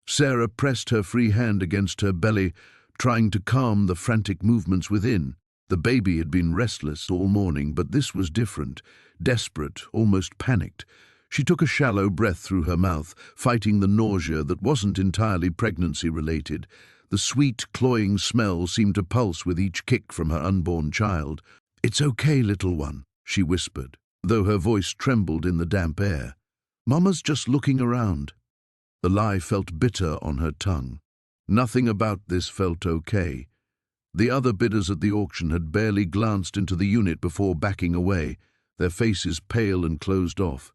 Sarah pressed her free hand against her belly, trying to calm the frantic movements within. The baby had been restless all morning, but this was different, desperate, almost panicked. She took a shallow breath through her mouth, fighting the nausea that wasn't entirely pregnancy-related. The sweet, cloying smell seemed to pulse with each kick from her unborn child. "It's okay, little one," she whispered, though her voice trembled in the damp air. "Mama's just looking around." The lie felt bitter on her tongue. Nothing about this felt okay. The other bidders at the auction had barely glanced into the unit before backing away, their faces pale and closed off.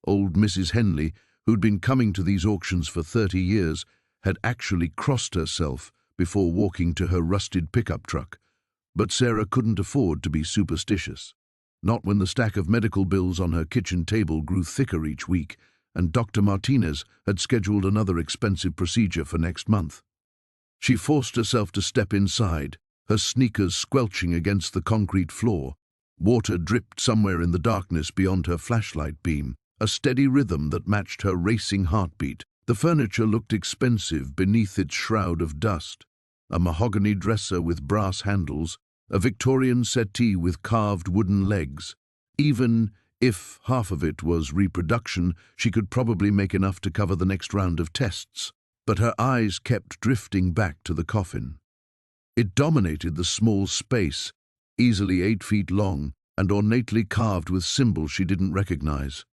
Old Mrs. Henley, who'd been coming to these auctions for 30 years, had actually crossed herself before walking to her rusted pickup truck. But Sarah couldn't afford to be superstitious. Not when the stack of medical bills on her kitchen table grew thicker each week, and Dr. Martinez had scheduled another expensive procedure for next month. She forced herself to step inside, her sneakers squelching against the concrete floor. Water dripped somewhere in the darkness beyond her flashlight beam, a steady rhythm that matched her racing heartbeat. The furniture looked expensive beneath its shroud of dust. A mahogany dresser with brass handles, a Victorian settee with carved wooden legs. Even if half of it was reproduction, she could probably make enough to cover the next round of tests. But her eyes kept drifting back to the coffin. It dominated the small space, easily 8 feet long and ornately carved with symbols she didn't recognize.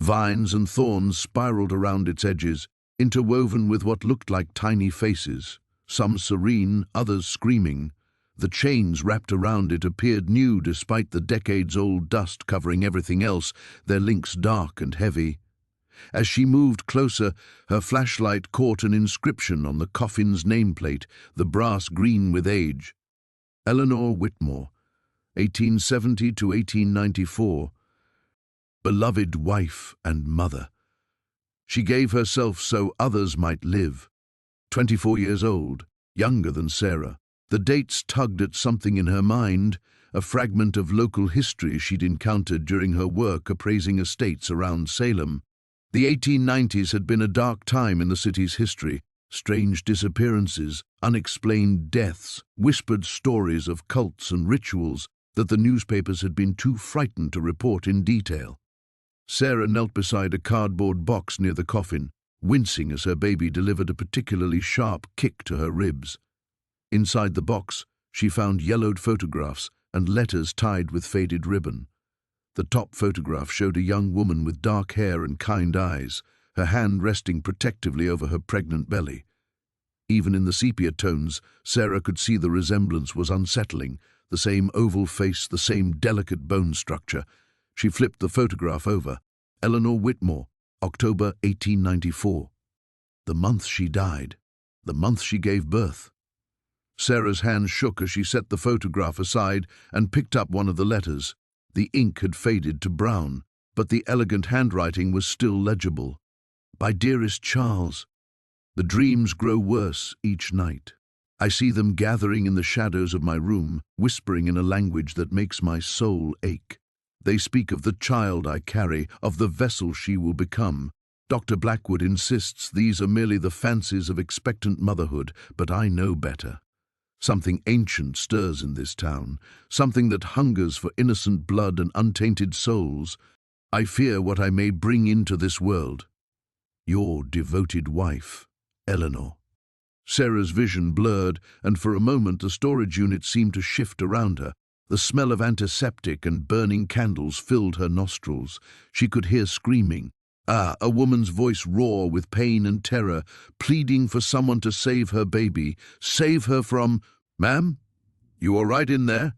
Vines and thorns spiraled around its edges, interwoven with what looked like tiny faces, some serene, others screaming. The chains wrapped around it appeared new despite the decades-old dust covering everything else, their links dark and heavy. As she moved closer, her flashlight caught an inscription on the coffin's nameplate, the brass green with age. Eleanor Whitmore, 1870 to 1894. Beloved wife and mother. She gave herself so others might live. 24 years old, younger than Sarah. The dates tugged at something in her mind, a fragment of local history she'd encountered during her work appraising estates around Salem. The 1890s had been a dark time in the city's history. Strange disappearances, unexplained deaths, whispered stories of cults and rituals that the newspapers had been too frightened to report in detail. Sarah knelt beside a cardboard box near the coffin, wincing as her baby delivered a particularly sharp kick to her ribs. Inside the box, she found yellowed photographs and letters tied with faded ribbon. The top photograph showed a young woman with dark hair and kind eyes, her hand resting protectively over her pregnant belly. Even in the sepia tones, Sarah could see the resemblance was unsettling, the same oval face, the same delicate bone structure. She flipped the photograph over. Eleanor Whitmore, October 1894. The month she died, the month she gave birth. Sarah's hand shook as she set the photograph aside and picked up one of the letters. The ink had faded to brown, but the elegant handwriting was still legible. My dearest Charles, the dreams grow worse each night. I see them gathering in the shadows of my room, whispering in a language that makes my soul ache. They speak of the child I carry, of the vessel she will become. Dr. Blackwood insists these are merely the fancies of expectant motherhood, but I know better. Something ancient stirs in this town, something that hungers for innocent blood and untainted souls. I fear what I may bring into this world. Your devoted wife, Eleanor. Sarah's vision blurred, and for a moment the storage unit seemed to shift around her. The smell of antiseptic and burning candles filled her nostrils. She could hear screaming. A woman's voice roar with pain and terror, pleading for someone to save her baby, save her from... "Ma'am? You all right in there?"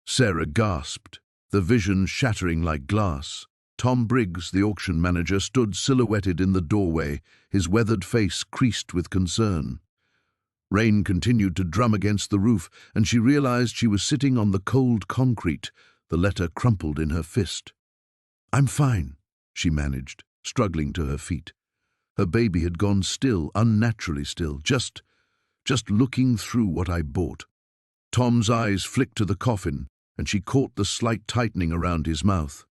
Sarah gasped, the vision shattering like glass. Tom Briggs, the auction manager, stood silhouetted in the doorway, his weathered face creased with concern. Rain continued to drum against the roof, and she realized she was sitting on the cold concrete, the letter crumpled in her fist. "I'm fine," she managed, struggling to her feet. Her baby had gone still, unnaturally still, just looking through what I bought. Tom's eyes flicked to the coffin, and she caught the slight tightening around his mouth.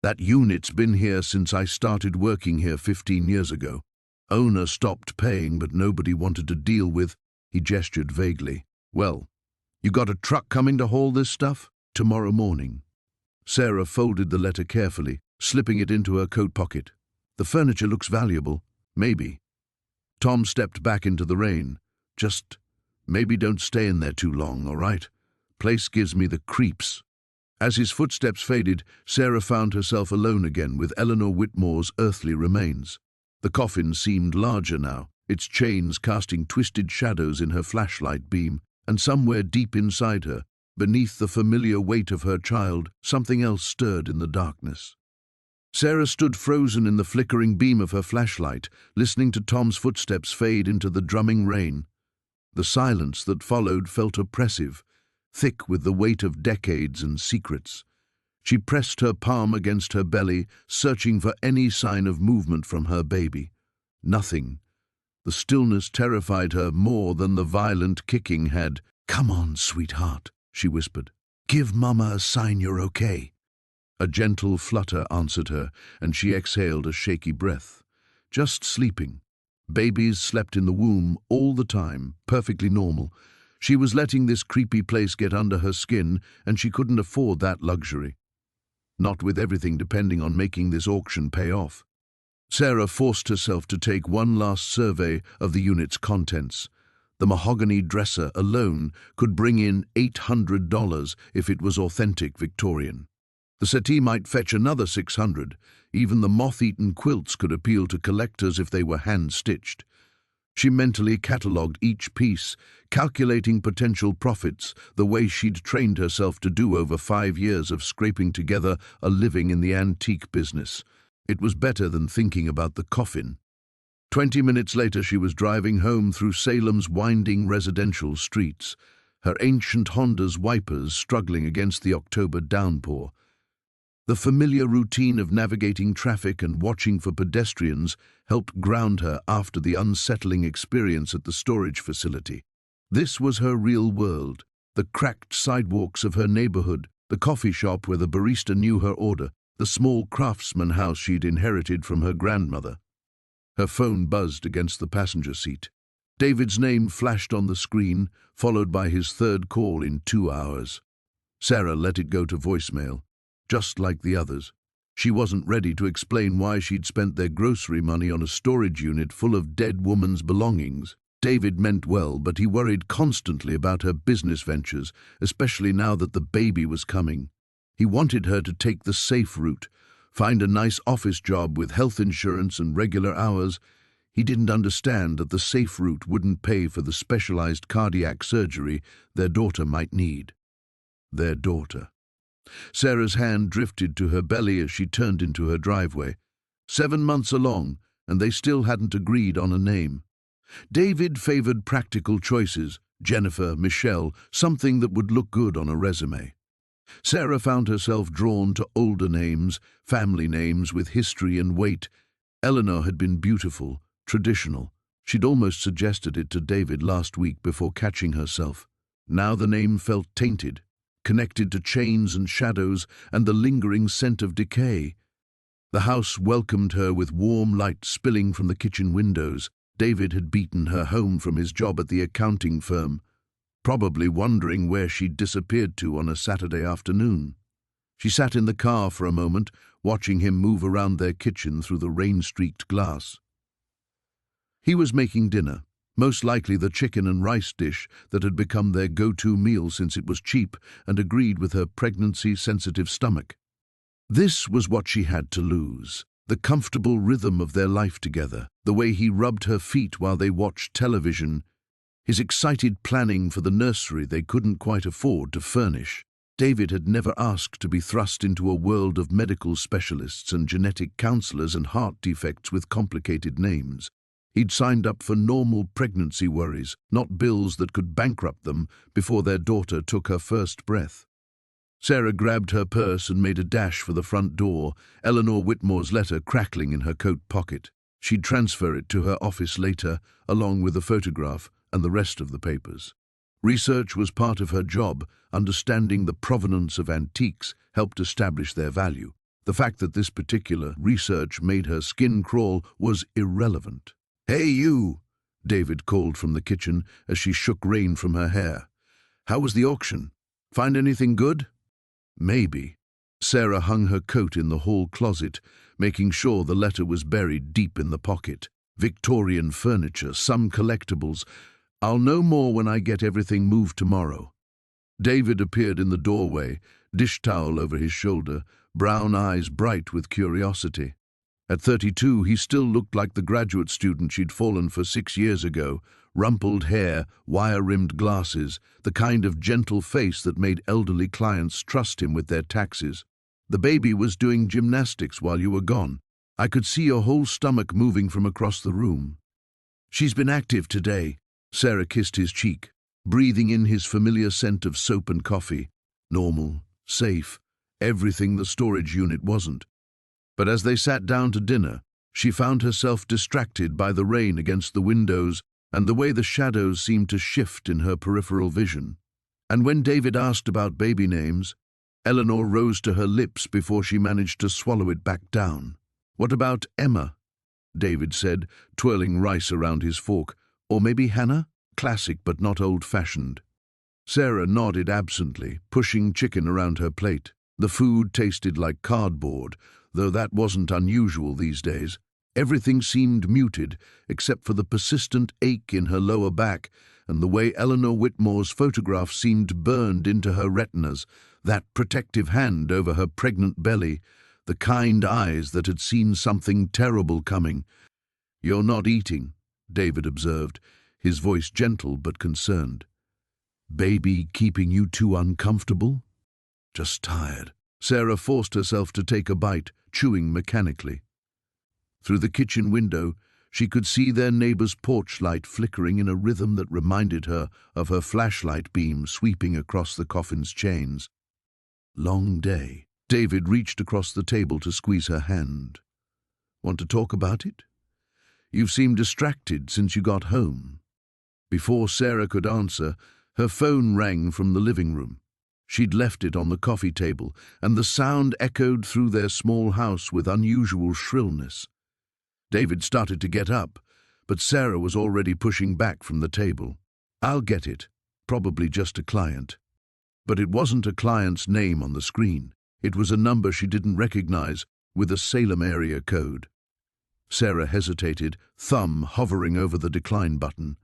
"That unit's been here since I started working here 15 years ago. Owner stopped paying, but nobody wanted to deal with. He gestured vaguely. Well, you got a truck coming to haul this stuff? Tomorrow morning. Sarah folded the letter carefully, slipping it into her coat pocket. The furniture looks valuable. Maybe. Tom stepped back into the rain. Just maybe don't stay in there too long, all right? Place gives me the creeps. As his footsteps faded, Sarah found herself alone again with Eleanor Whitmore's earthly remains. The coffin seemed larger now, its chains casting twisted shadows in her flashlight beam, and somewhere deep inside her, beneath the familiar weight of her child, something else stirred in the darkness. Sarah stood frozen in the flickering beam of her flashlight, listening to Tom's footsteps fade into the drumming rain. The silence that followed felt oppressive, thick with the weight of decades and secrets. She pressed her palm against her belly, searching for any sign of movement from her baby. Nothing. The stillness terrified her more than the violent kicking had. "Come on, sweetheart," she whispered. "Give Mama a sign you're okay." A gentle flutter answered her, and she exhaled a shaky breath. Just sleeping. Babies slept in the womb all the time, perfectly normal. She was letting this creepy place get under her skin, and she couldn't afford that luxury. Not with everything depending on making this auction pay off. Sarah forced herself to take one last survey of the unit's contents. The mahogany dresser alone could bring in $800 if it was authentic Victorian. The settee might fetch another $600. Even the moth-eaten quilts could appeal to collectors if they were hand-stitched. She mentally catalogued each piece, calculating potential profits the way she'd trained herself to do over 5 years of scraping together a living in the antique business. It was better than thinking about the coffin. 20 minutes later, she was driving home through Salem's winding residential streets, her ancient Honda's wipers struggling against the October downpour. The familiar routine of navigating traffic and watching for pedestrians helped ground her after the unsettling experience at the storage facility. This was her real world, the cracked sidewalks of her neighborhood, the coffee shop where the barista knew her order, the small craftsman house she'd inherited from her grandmother. Her phone buzzed against the passenger seat. David's name flashed on the screen, followed by his third call in 2 hours. Sarah let it go to voicemail. Just like the others, she wasn't ready to explain why she'd spent their grocery money on a storage unit full of dead woman's belongings. David meant well, but he worried constantly about her business ventures, especially now that the baby was coming. He wanted her to take the safe route, find a nice office job with health insurance and regular hours. He didn't understand that the safe route wouldn't pay for the specialized cardiac surgery their daughter might need. Their daughter. Sarah's hand drifted to her belly as she turned into her driveway. 7 months along, and they still hadn't agreed on a name. David favored practical choices, Jennifer, Michelle, something that would look good on a resume. Sarah found herself drawn to older names, family names with history and weight. Eleanor had been beautiful, traditional. She'd almost suggested it to David last week before catching herself. Now the name felt tainted, connected to chains and shadows and the lingering scent of decay. The house welcomed her with warm light spilling from the kitchen windows. David had beaten her home from his job at the accounting firm, probably wondering where she'd disappeared to on a Saturday afternoon. She sat in the car for a moment, watching him move around their kitchen through the rain-streaked glass. He was making dinner, most likely the chicken and rice dish that had become their go-to meal since it was cheap and agreed with her pregnancy-sensitive stomach. This was what she had to lose, the comfortable rhythm of their life together, the way he rubbed her feet while they watched television, his excited planning for the nursery they couldn't quite afford to furnish. David had never asked to be thrust into a world of medical specialists and genetic counselors and heart defects with complicated names. He'd signed up for normal pregnancy worries, not bills that could bankrupt them before their daughter took her first breath. Sarah grabbed her purse and made a dash for the front door, Eleanor Whitmore's letter crackling in her coat pocket. She'd transfer it to her office later, along with the photograph and the rest of the papers. Research was part of her job. Understanding the provenance of antiques helped establish their value. The fact that this particular research made her skin crawl was irrelevant. "Hey, you!" David called from the kitchen as she shook rain from her hair. "How was the auction? Find anything good?" "Maybe." Sarah hung her coat in the hall closet, making sure the letter was buried deep in the pocket. "Victorian furniture, some collectibles. I'll know more when I get everything moved tomorrow." David appeared in the doorway, dish towel over his shoulder, brown eyes bright with curiosity. At 32, he still looked like the graduate student she'd fallen for 6 years ago. Rumpled hair, wire-rimmed glasses, the kind of gentle face that made elderly clients trust him with their taxes. "The baby was doing gymnastics while you were gone. I could see your whole stomach moving from across the room." "She's been active today." Sarah kissed his cheek, breathing in his familiar scent of soap and coffee. Normal, safe, everything the storage unit wasn't. But as they sat down to dinner, she found herself distracted by the rain against the windows and the way the shadows seemed to shift in her peripheral vision. And when David asked about baby names, Eleanor rose to her lips before she managed to swallow it back down. "What about Emma?" David said, twirling rice around his fork. "Or maybe Hannah? Classic but not old-fashioned." Sarah nodded absently, pushing chicken around her plate. The food tasted like cardboard, though that wasn't unusual these days. Everything seemed muted, except for the persistent ache in her lower back and the way Eleanor Whitmore's photograph seemed burned into her retinas, that protective hand over her pregnant belly, the kind eyes that had seen something terrible coming. "You're not eating," David observed, his voice gentle but concerned. "Baby keeping you too uncomfortable?" "Just tired." Sarah forced herself to take a bite, chewing mechanically. Through the kitchen window, she could see their neighbor's porch light flickering in a rhythm that reminded her of her flashlight beam sweeping across the coffin's chains. "Long day." David reached across the table to squeeze her hand. "Want to talk about it? You've seemed distracted since you got home." Before Sarah could answer, her phone rang from the living room. She'd left it on the coffee table, and the sound echoed through their small house with unusual shrillness. David started to get up, but Sarah was already pushing back from the table. "I'll get it. Probably just a client." But it wasn't a client's name on the screen. It was a number she didn't recognize, with a Salem area code. Sarah hesitated, thumb hovering over the decline button.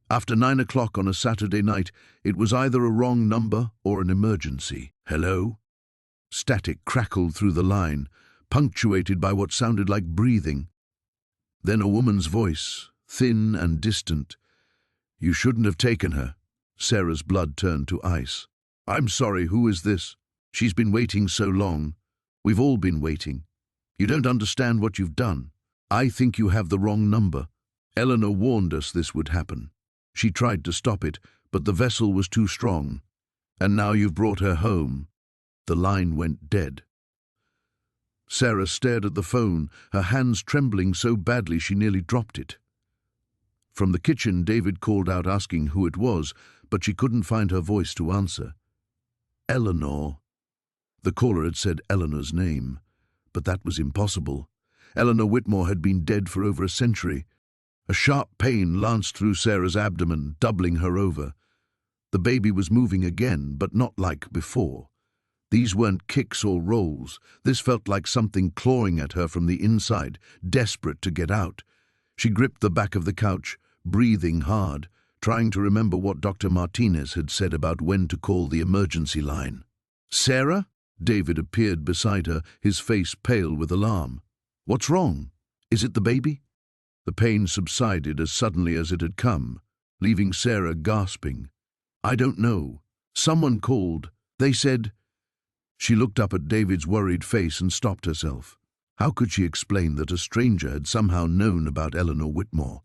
After 9 o'clock on a Saturday night, it was either a wrong number or an emergency. "Hello?" Static crackled through the line, punctuated by what sounded like breathing. Then a woman's voice, thin and distant. "You shouldn't have taken her." Sarah's blood turned to ice. "I'm sorry, who is this? She's been waiting so long. We've all been waiting. You don't understand what you've done. I think you have the wrong number. Eleanor warned us this would happen. She tried to stop it, but the vessel was too strong. And now you've brought her home." The line went dead. Sarah stared at the phone, her hands trembling so badly she nearly dropped it. From the kitchen, David called out asking who it was, but she couldn't find her voice to answer. "Eleanor." The caller had said Eleanor's name, but that was impossible. Eleanor Whitmore had been dead for over a century. A sharp pain lanced through Sarah's abdomen, doubling her over. The baby was moving again, but not like before. These weren't kicks or rolls. This felt like something clawing at her from the inside, desperate to get out. She gripped the back of the couch, breathing hard, trying to remember what Dr. Martinez had said about when to call the emergency line. "Sarah?" David appeared beside her, his face pale with alarm. "What's wrong? Is it the baby?" The pain subsided as suddenly as it had come, leaving Sarah gasping. "I don't know. Someone called. They said—" She looked up at David's worried face and stopped herself. How could she explain that a stranger had somehow known about Eleanor Whitmore?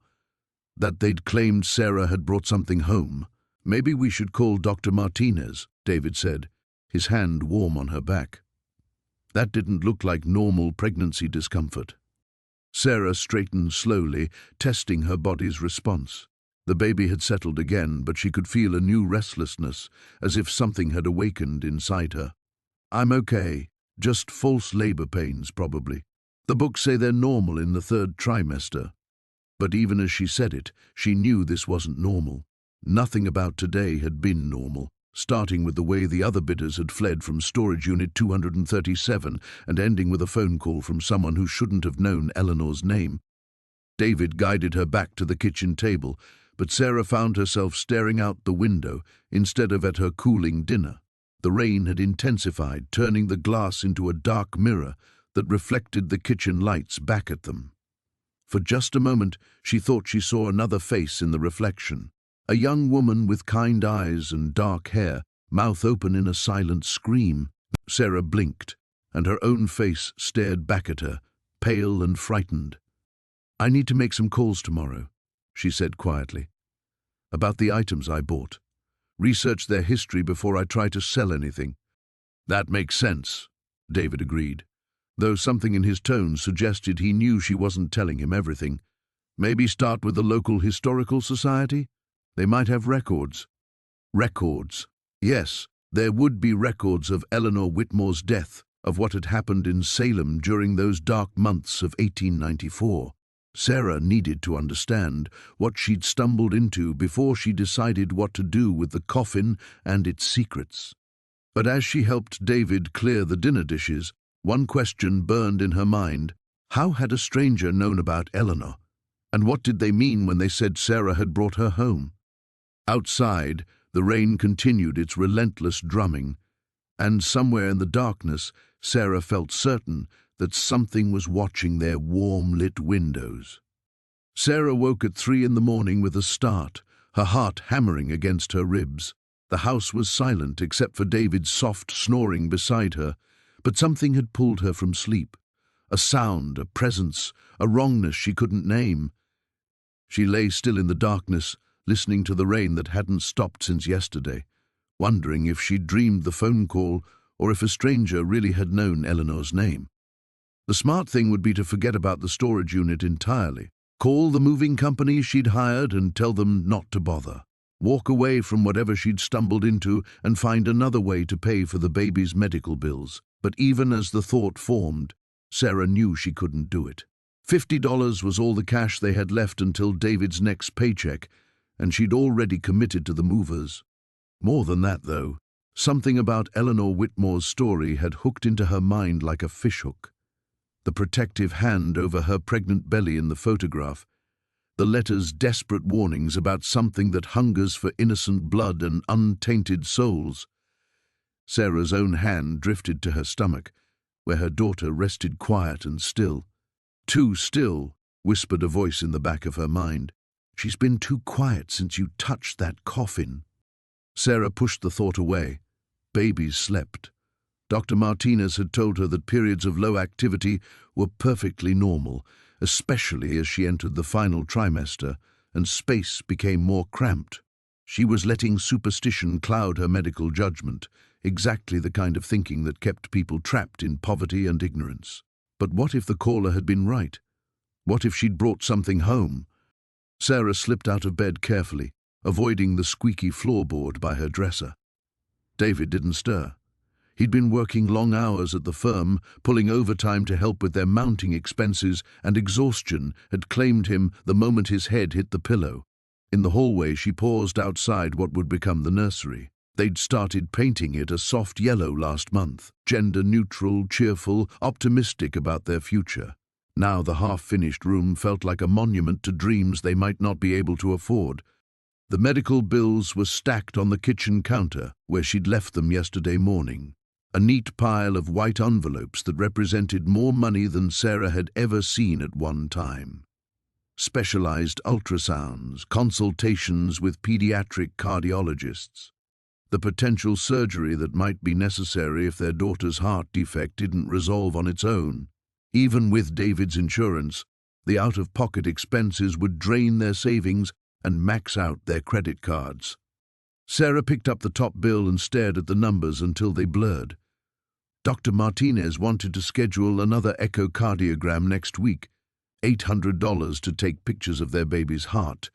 That they'd claimed Sarah had brought something home? "Maybe we should call Dr. Martinez," David said, his hand warm on her back. That didn't look like normal pregnancy discomfort. Sarah straightened slowly, testing her body's response. The baby had settled again, but she could feel a new restlessness, as if something had awakened inside her. "I'm okay. Just false labor pains, probably. The books say they're normal in the 3rd trimester." But even as she said it, she knew this wasn't normal. Nothing about today had been normal, starting with the way the other bidders had fled from storage unit 237 and ending with a phone call from someone who shouldn't have known Eleanor's name. David guided her back to the kitchen table, but Sarah found herself staring out the window instead of at her cooling dinner. The rain had intensified, turning the glass into a dark mirror that reflected the kitchen lights back at them. For just a moment, she thought she saw another face in the reflection. A young woman with kind eyes and dark hair, mouth open in a silent scream. Sarah blinked, and her own face stared back at her, pale and frightened. "I need to make some calls tomorrow," she said quietly. "About the items I bought. Research their history before I try to sell anything." "That makes sense," David agreed, though something in his tone suggested he knew she wasn't telling him everything. "Maybe start with the local historical society? They might have records." Records. Yes, there would be records of Eleanor Whitmore's death, of what had happened in Salem during those dark months of 1894. Sarah needed to understand what she'd stumbled into before she decided what to do with the coffin and its secrets. But as she helped David clear the dinner dishes, one question burned in her mind. How had a stranger known about Eleanor? And what did they mean when they said Sarah had brought her home? Outside, the rain continued its relentless drumming, and somewhere in the darkness, Sarah felt certain that something was watching their warm-lit windows. Sarah woke at 3 in the morning with a start, her heart hammering against her ribs. The house was silent except for David's soft snoring beside her, but something had pulled her from sleep. A sound, a presence, a wrongness she couldn't name. She lay still in the darkness, listening to the rain that hadn't stopped since yesterday, wondering if she'd dreamed the phone call or if a stranger really had known Eleanor's name. The smart thing would be to forget about the storage unit entirely. Call the moving company she'd hired and tell them not to bother. Walk away from whatever she'd stumbled into and find another way to pay for the baby's medical bills. But even as the thought formed, Sarah knew she couldn't do it. $50 was all the cash they had left until David's next paycheck, and she'd already committed to the movers. More than that, though, something about Eleanor Whitmore's story had hooked into her mind like a fishhook. The protective hand over her pregnant belly in the photograph, the letter's desperate warnings about something that hungers for innocent blood and untainted souls. Sarah's own hand drifted to her stomach, where her daughter rested quiet and still. "Too still," whispered a voice in the back of her mind. "She's been too quiet since you touched that coffin." Sarah pushed the thought away. Babies slept. Dr. Martinez had told her that periods of low activity were perfectly normal, especially as she entered the final trimester and space became more cramped. She was letting superstition cloud her medical judgment, exactly the kind of thinking that kept people trapped in poverty and ignorance. But what if the caller had been right? What if she'd brought something home? Sarah slipped out of bed carefully, avoiding the squeaky floorboard by her dresser. David didn't stir. He'd been working long hours at the firm, pulling overtime to help with their mounting expenses, and exhaustion had claimed him the moment his head hit the pillow. In the hallway, she paused outside what would become the nursery. They'd started painting it a soft yellow last month, gender-neutral, cheerful, optimistic about their future. Now the half-finished room felt like a monument to dreams they might not be able to afford. The medical bills were stacked on the kitchen counter, where she'd left them yesterday morning. A neat pile of white envelopes that represented more money than Sarah had ever seen at one time. Specialized ultrasounds, consultations with pediatric cardiologists, the potential surgery that might be necessary if their daughter's heart defect didn't resolve on its own. Even with David's insurance, the out-of-pocket expenses would drain their savings and max out their credit cards. Sarah picked up the top bill and stared at the numbers until they blurred. Dr. Martinez wanted to schedule another echocardiogram next week, $800 to take pictures of their baby's heart,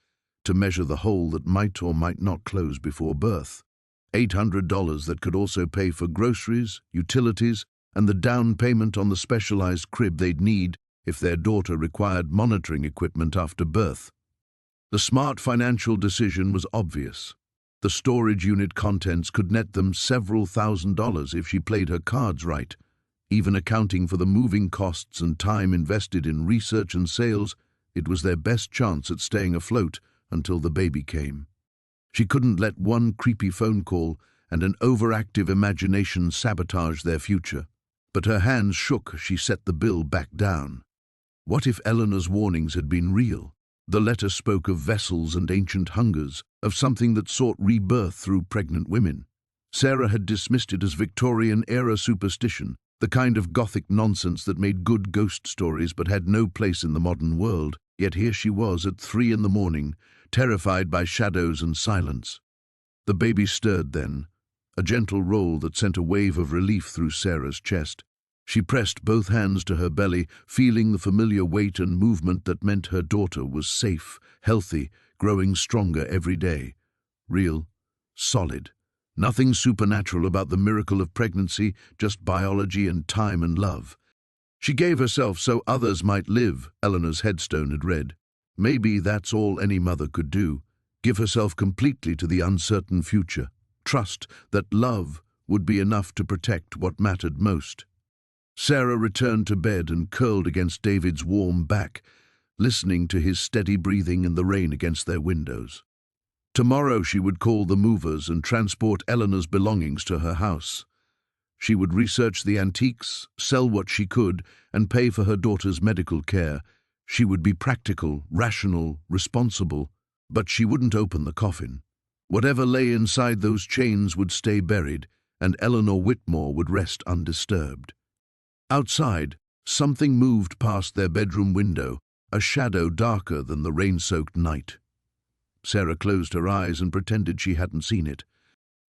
to measure the hole that might or might not close before birth. $800 that could also pay for groceries, utilities, and the down payment on the specialized crib they'd need if their daughter required monitoring equipment after birth. The smart financial decision was obvious. The storage unit contents could net them several $1,000s if she played her cards right. Even accounting for the moving costs and time invested in research and sales, it was their best chance at staying afloat until the baby came. She couldn't let one creepy phone call and an overactive imagination sabotage their future. But her hands shook as she set the bill back down. What if Eleanor's warnings had been real? The letter spoke of vessels and ancient hungers, of something that sought rebirth through pregnant women. Sarah had dismissed it as Victorian-era superstition, the kind of gothic nonsense that made good ghost stories but had no place in the modern world. Yet here she was at 3 in the morning, terrified by shadows and silence. The baby stirred then, a gentle roll that sent a wave of relief through Sarah's chest. She pressed both hands to her belly, feeling the familiar weight and movement that meant her daughter was safe, healthy, growing stronger every day. Real, solid. Nothing supernatural about the miracle of pregnancy, just biology and time and love. She gave herself so others might live, Eleanor's headstone had read. Maybe that's all any mother could do, give herself completely to the uncertain future, trust that love would be enough to protect what mattered most. Sarah returned to bed and curled against David's warm back, listening to his steady breathing and the rain against their windows. Tomorrow she would call the movers and transport Eleanor's belongings to her house. She would research the antiques, sell what she could, and pay for her daughter's medical care. She would be practical, rational, responsible, but she wouldn't open the coffin. Whatever lay inside those chains would stay buried, and Eleanor Whitmore would rest undisturbed. Outside, something moved past their bedroom window, a shadow darker than the rain-soaked night. Sarah closed her eyes and pretended she hadn't seen it.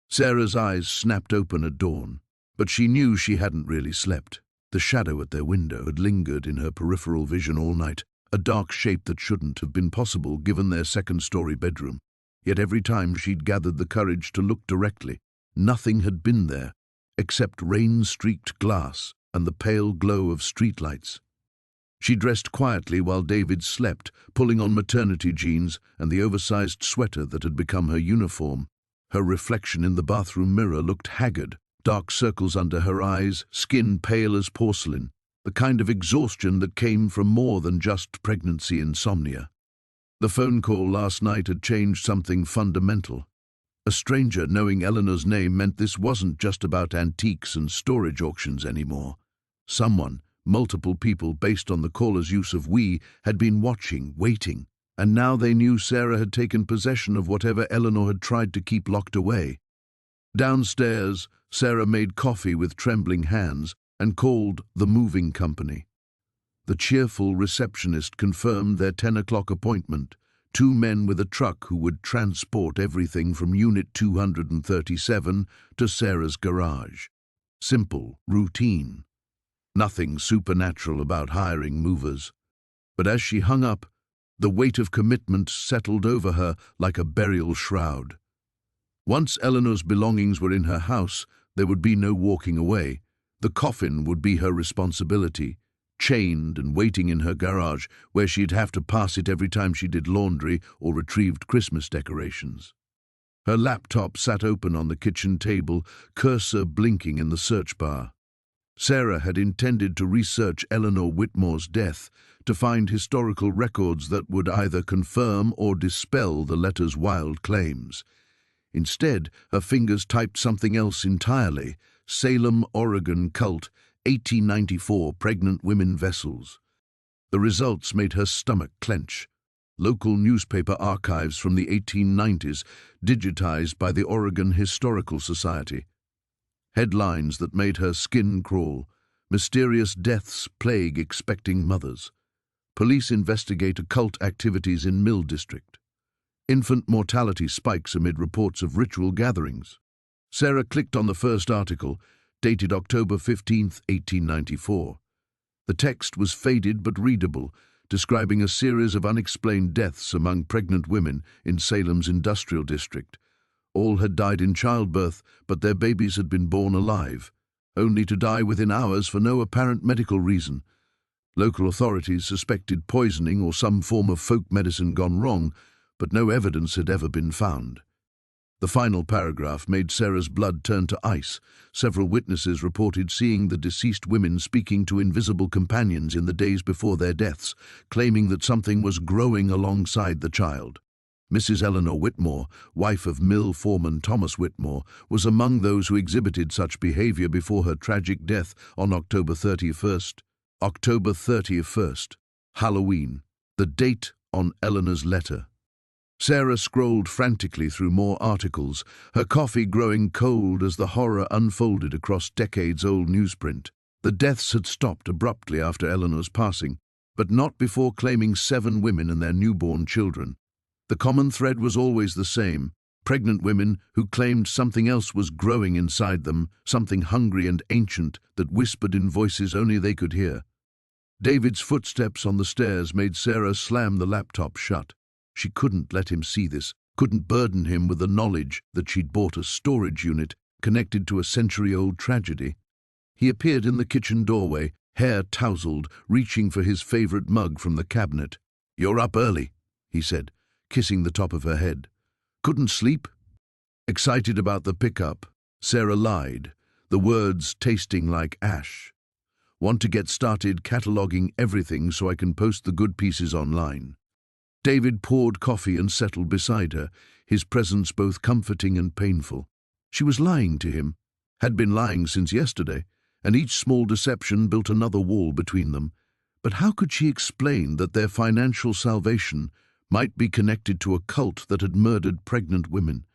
Sarah's eyes snapped open at dawn, but she knew she hadn't really slept. The shadow at their window had lingered in her peripheral vision all night, a dark shape that shouldn't have been possible given their second-story bedroom. Yet every time she'd gathered the courage to look directly, nothing had been there, except rain-streaked glass and the pale glow of streetlights. She dressed quietly while David slept, pulling on maternity jeans and the oversized sweater that had become her uniform. Her reflection in the bathroom mirror looked haggard, dark circles under her eyes, skin pale as porcelain, the kind of exhaustion that came from more than just pregnancy insomnia. The phone call last night had changed something fundamental. A stranger knowing Eleanor's name meant this wasn't just about antiques and storage auctions anymore. Someone, multiple people based on the caller's use of we, had been watching, waiting, and now they knew Sarah had taken possession of whatever Eleanor had tried to keep locked away. Downstairs, Sarah made coffee with trembling hands and called the moving company. The cheerful receptionist confirmed their 10 o'clock appointment, 2 men with a truck who would transport everything from Unit 237 to Sarah's garage. Simple, routine. Nothing supernatural about hiring movers. But as she hung up, the weight of commitment settled over her like a burial shroud. Once Eleanor's belongings were in her house, there would be no walking away. The coffin would be her responsibility, chained and waiting in her garage, where she'd have to pass it every time she did laundry or retrieved Christmas decorations. Her laptop sat open on the kitchen table, cursor blinking in the search bar. Sarah had intended to research Eleanor Whitmore's death, to find historical records that would either confirm or dispel the letter's wild claims. Instead, her fingers typed something else entirely: Salem, Oregon cult, 1894 pregnant women vessels. The results made her stomach clench. Local newspaper archives from the 1890s, digitized by the Oregon Historical Society. Headlines that made her skin crawl: mysterious deaths plague expecting mothers. Police investigate occult activities in Mill District. Infant mortality spikes amid reports of ritual gatherings. Sarah clicked on the first article, dated October 15, 1894. The text was faded but readable, describing a series of unexplained deaths among pregnant women in Salem's industrial district. All had died in childbirth, but their babies had been born alive, only to die within hours for no apparent medical reason. Local authorities suspected poisoning or some form of folk medicine gone wrong, but no evidence had ever been found. The final paragraph made Sarah's blood turn to ice. Several witnesses reported seeing the deceased women speaking to invisible companions in the days before their deaths, claiming that something was growing alongside the child. Mrs. Eleanor Whitmore, wife of mill foreman Thomas Whitmore, was among those who exhibited such behavior before her tragic death on October 31st. October 31st, Halloween, the date on Eleanor's letter. Sarah scrolled frantically through more articles, her coffee growing cold as the horror unfolded across decades-old newsprint. The deaths had stopped abruptly after Eleanor's passing, but not before claiming 7 women and their newborn children. The common thread was always the same: pregnant women who claimed something else was growing inside them, something hungry and ancient that whispered in voices only they could hear. David's footsteps on the stairs made Sarah slam the laptop shut. She couldn't let him see this, couldn't burden him with the knowledge that she'd bought a storage unit connected to a century-old tragedy. He appeared in the kitchen doorway, hair tousled, reaching for his favorite mug from the cabinet. "You're up early," he said, kissing the top of her head. "Couldn't sleep?" Excited about the pickup, Sarah lied, the words tasting like ash. "Want to get started cataloguing everything so I can post the good pieces online." David poured coffee and settled beside her, his presence both comforting and painful. She was lying to him, had been lying since yesterday, and each small deception built another wall between them. But how could she explain that their financial salvation might be connected to a cult that had murdered pregnant women,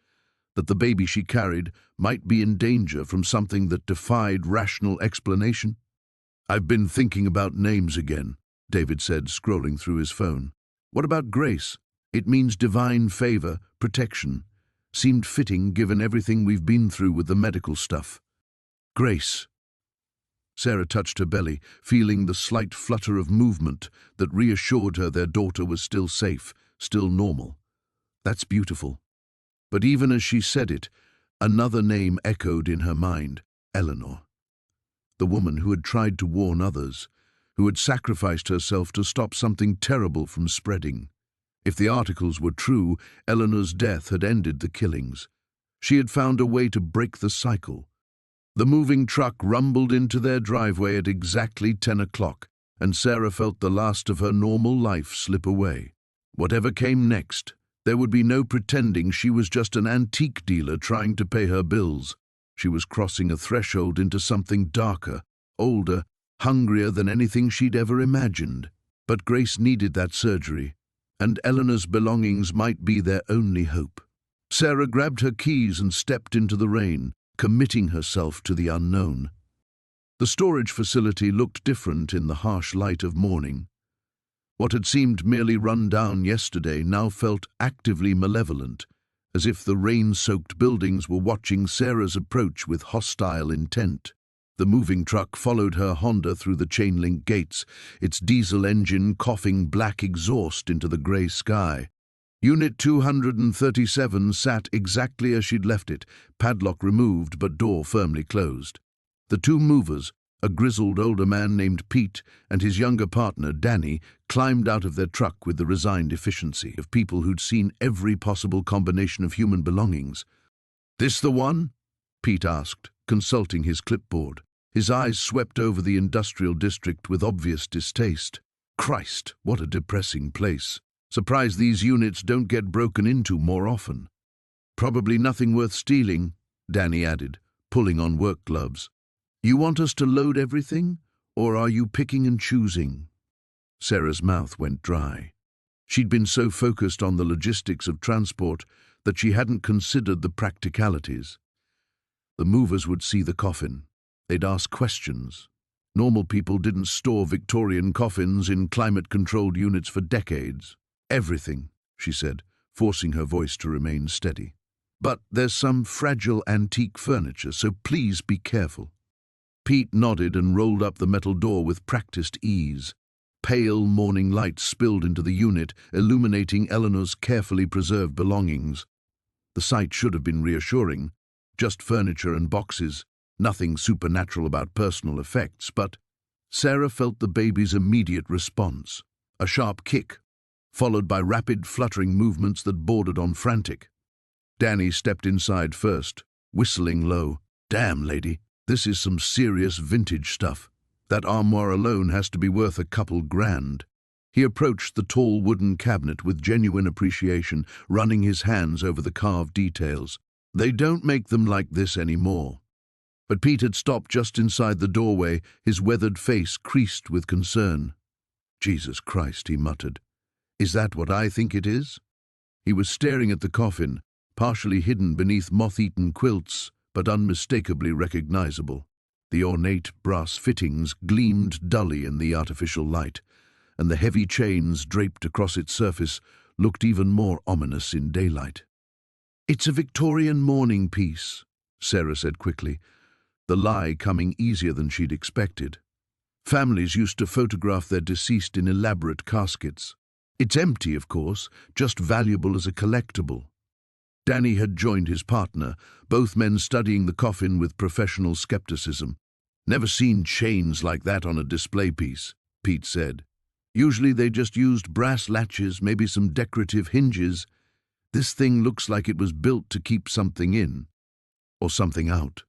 that the baby she carried might be in danger from something that defied rational explanation? "I've been thinking about names again," David said, scrolling through his phone. "What about Grace? It means divine favor, protection. Seemed fitting given everything we've been through with the medical stuff." "Grace." Sarah touched her belly, feeling the slight flutter of movement that reassured her their daughter was still safe, still normal. "That's beautiful." But even as she said it, another name echoed in her mind: Eleanor. The woman who had tried to warn others, who had sacrificed herself to stop something terrible from spreading. If the articles were true, Eleanor's death had ended the killings. She had found a way to break the cycle. The moving truck rumbled into their driveway at exactly 10 o'clock, and Sarah felt the last of her normal life slip away. Whatever came next, there would be no pretending she was just an antique dealer trying to pay her bills. She was crossing a threshold into something darker, older, hungrier than anything she'd ever imagined. But Grace needed that surgery, and Eleanor's belongings might be their only hope. Sarah grabbed her keys and stepped into the rain, committing herself to the unknown. The storage facility looked different in the harsh light of morning. What had seemed merely run down yesterday now felt actively malevolent, as if the rain-soaked buildings were watching Sarah's approach with hostile intent. The moving truck followed her Honda through the chain-link gates, its diesel engine coughing black exhaust into the grey sky. Unit 237 sat exactly as she'd left it, padlock removed but door firmly closed. The 2 movers, a grizzled older man named Pete and his younger partner, Danny, climbed out of their truck with the resigned efficiency of people who'd seen every possible combination of human belongings. "This the one?" Pete asked, consulting his clipboard. His eyes swept over the industrial district with obvious distaste. "Christ, what a depressing place. Surprised these units don't get broken into more often." "Probably nothing worth stealing," Danny added, pulling on work gloves. "You want us to load everything, or are you picking and choosing?" Sarah's mouth went dry. She'd been so focused on the logistics of transport that she hadn't considered the practicalities. The movers would see the coffin. They'd ask questions. Normal people didn't store Victorian coffins in climate-controlled units for decades. "Everything," she said, forcing her voice to remain steady. "But there's some fragile antique furniture, so please be careful." Pete nodded and rolled up the metal door with practiced ease. Pale morning light spilled into the unit, illuminating Eleanor's carefully preserved belongings. The sight should have been reassuring. Just furniture and boxes, nothing supernatural about personal effects, but Sarah felt the baby's immediate response, a sharp kick, followed by rapid, fluttering movements that bordered on frantic. Danny stepped inside first, whistling low. "Damn, lady, this is some serious vintage stuff. That armoire alone has to be worth a couple grand." He approached the tall wooden cabinet with genuine appreciation, running his hands over the carved details. "They don't make them like this anymore." But Pete had stopped just inside the doorway, his weathered face creased with concern. "Jesus Christ," he muttered. "Is that what I think it is?" He was staring at the coffin, partially hidden beneath moth-eaten quilts, but unmistakably recognizable. The ornate brass fittings gleamed dully in the artificial light, and the heavy chains draped across its surface looked even more ominous in daylight. "It's a Victorian mourning piece," Sarah said quickly, the lie coming easier than she'd expected. "Families used to photograph their deceased in elaborate caskets. It's empty, of course, just valuable as a collectible." Danny had joined his partner, both men studying the coffin with professional skepticism. "Never seen chains like that on a display piece," Pete said. "Usually they just used brass latches, maybe some decorative hinges. This thing looks like it was built to keep something in, or something out."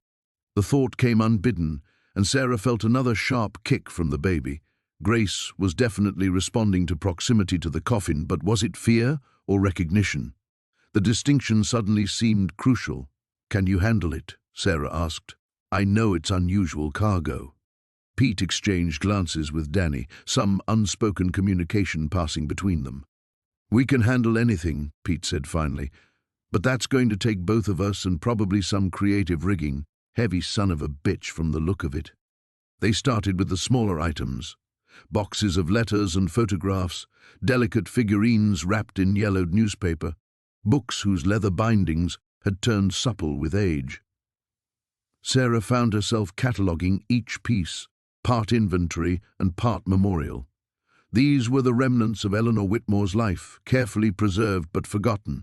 The thought came unbidden, and Sarah felt another sharp kick from the baby. Grace was definitely responding to proximity to the coffin, but was it fear or recognition? The distinction suddenly seemed crucial. "Can you handle it?" Sarah asked. "I know it's unusual cargo." Pete exchanged glances with Danny, some unspoken communication passing between them. "We can handle anything," Pete said finally, "but that's going to take both of us and probably some creative rigging. Heavy son of a bitch from the look of it." They started with the smaller items. Boxes of letters and photographs, delicate figurines wrapped in yellowed newspaper, books whose leather bindings had turned supple with age. Sarah found herself cataloguing each piece, part inventory and part memorial. These were the remnants of Eleanor Whitmore's life, carefully preserved but forgotten.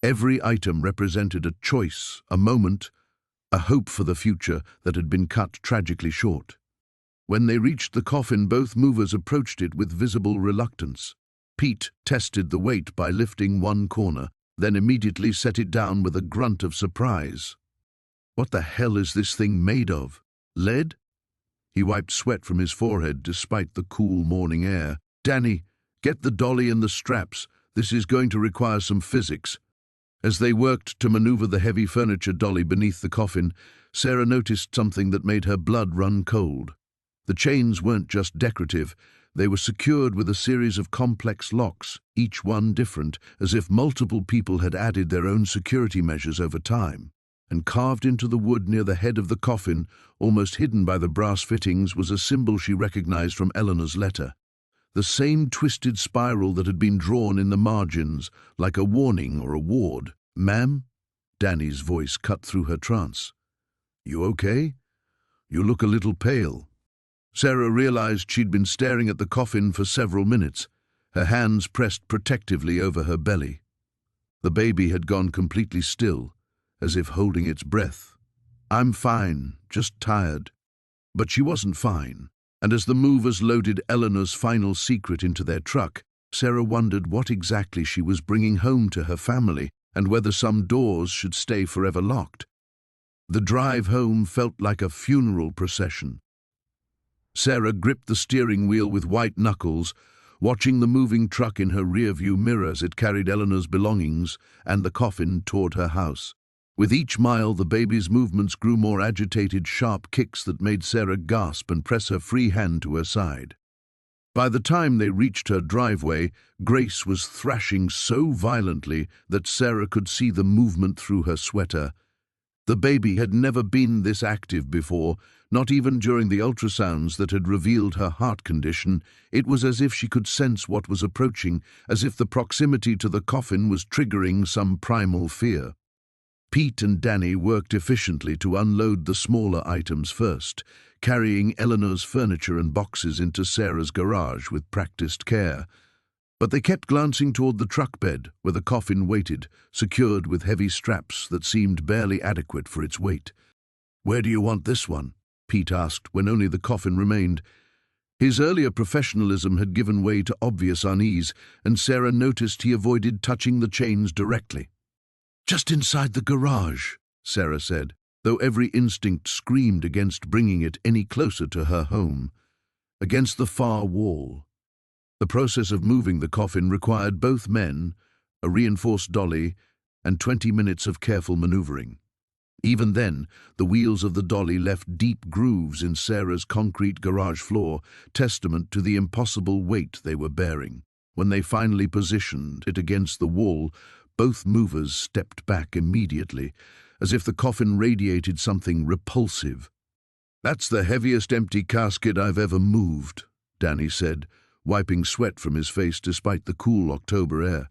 Every item represented a choice, a moment, a hope for the future that had been cut tragically short. When they reached the coffin, both movers approached it with visible reluctance. Pete tested the weight by lifting one corner, then immediately set it down with a grunt of surprise. "What the hell is this thing made of? Lead?" He wiped sweat from his forehead despite the cool morning air. "Danny, get the dolly and the straps. This is going to require some physics." As they worked to maneuver the heavy furniture dolly beneath the coffin, Sarah noticed something that made her blood run cold. The chains weren't just decorative, they were secured with a series of complex locks, each one different, as if multiple people had added their own security measures over time. And carved into the wood near the head of the coffin, almost hidden by the brass fittings, was a symbol she recognized from Eleanor's letter. The same twisted spiral that had been drawn in the margins, like a warning or a ward. "Ma'am?" Danny's voice cut through her trance. "You okay? You look a little pale." Sarah realized she'd been staring at the coffin for several minutes, her hands pressed protectively over her belly. The baby had gone completely still, as if holding its breath. "I'm fine, just tired." But she wasn't fine. And as the movers loaded Eleanor's final secret into their truck, Sarah wondered what exactly she was bringing home to her family and whether some doors should stay forever locked. The drive home felt like a funeral procession. Sarah gripped the steering wheel with white knuckles, watching the moving truck in her rearview mirror as it carried Eleanor's belongings and the coffin toward her house. With each mile, the baby's movements grew more agitated, sharp kicks that made Sarah gasp and press her free hand to her side. By the time they reached her driveway, Grace was thrashing so violently that Sarah could see the movement through her sweater. The baby had never been this active before, not even during the ultrasounds that had revealed her heart condition. It was as if she could sense what was approaching, as if the proximity to the coffin was triggering some primal fear. Pete and Danny worked efficiently to unload the smaller items first, carrying Eleanor's furniture and boxes into Sarah's garage with practiced care. But they kept glancing toward the truck bed, where the coffin waited, secured with heavy straps that seemed barely adequate for its weight. "Where do you want this one?" Pete asked when only the coffin remained. His earlier professionalism had given way to obvious unease, and Sarah noticed he avoided touching the chains directly. "Just inside the garage," Sarah said, though every instinct screamed against bringing it any closer to her home. Against the far wall. The process of moving the coffin required both men, a reinforced dolly, and 20 minutes of careful maneuvering. Even then, the wheels of the dolly left deep grooves in Sarah's concrete garage floor, testament to the impossible weight they were bearing. When they finally positioned it against the wall, both movers stepped back immediately, as if the coffin radiated something repulsive. "That's the heaviest empty casket I've ever moved," Danny said, wiping sweat from his face despite the cool October air.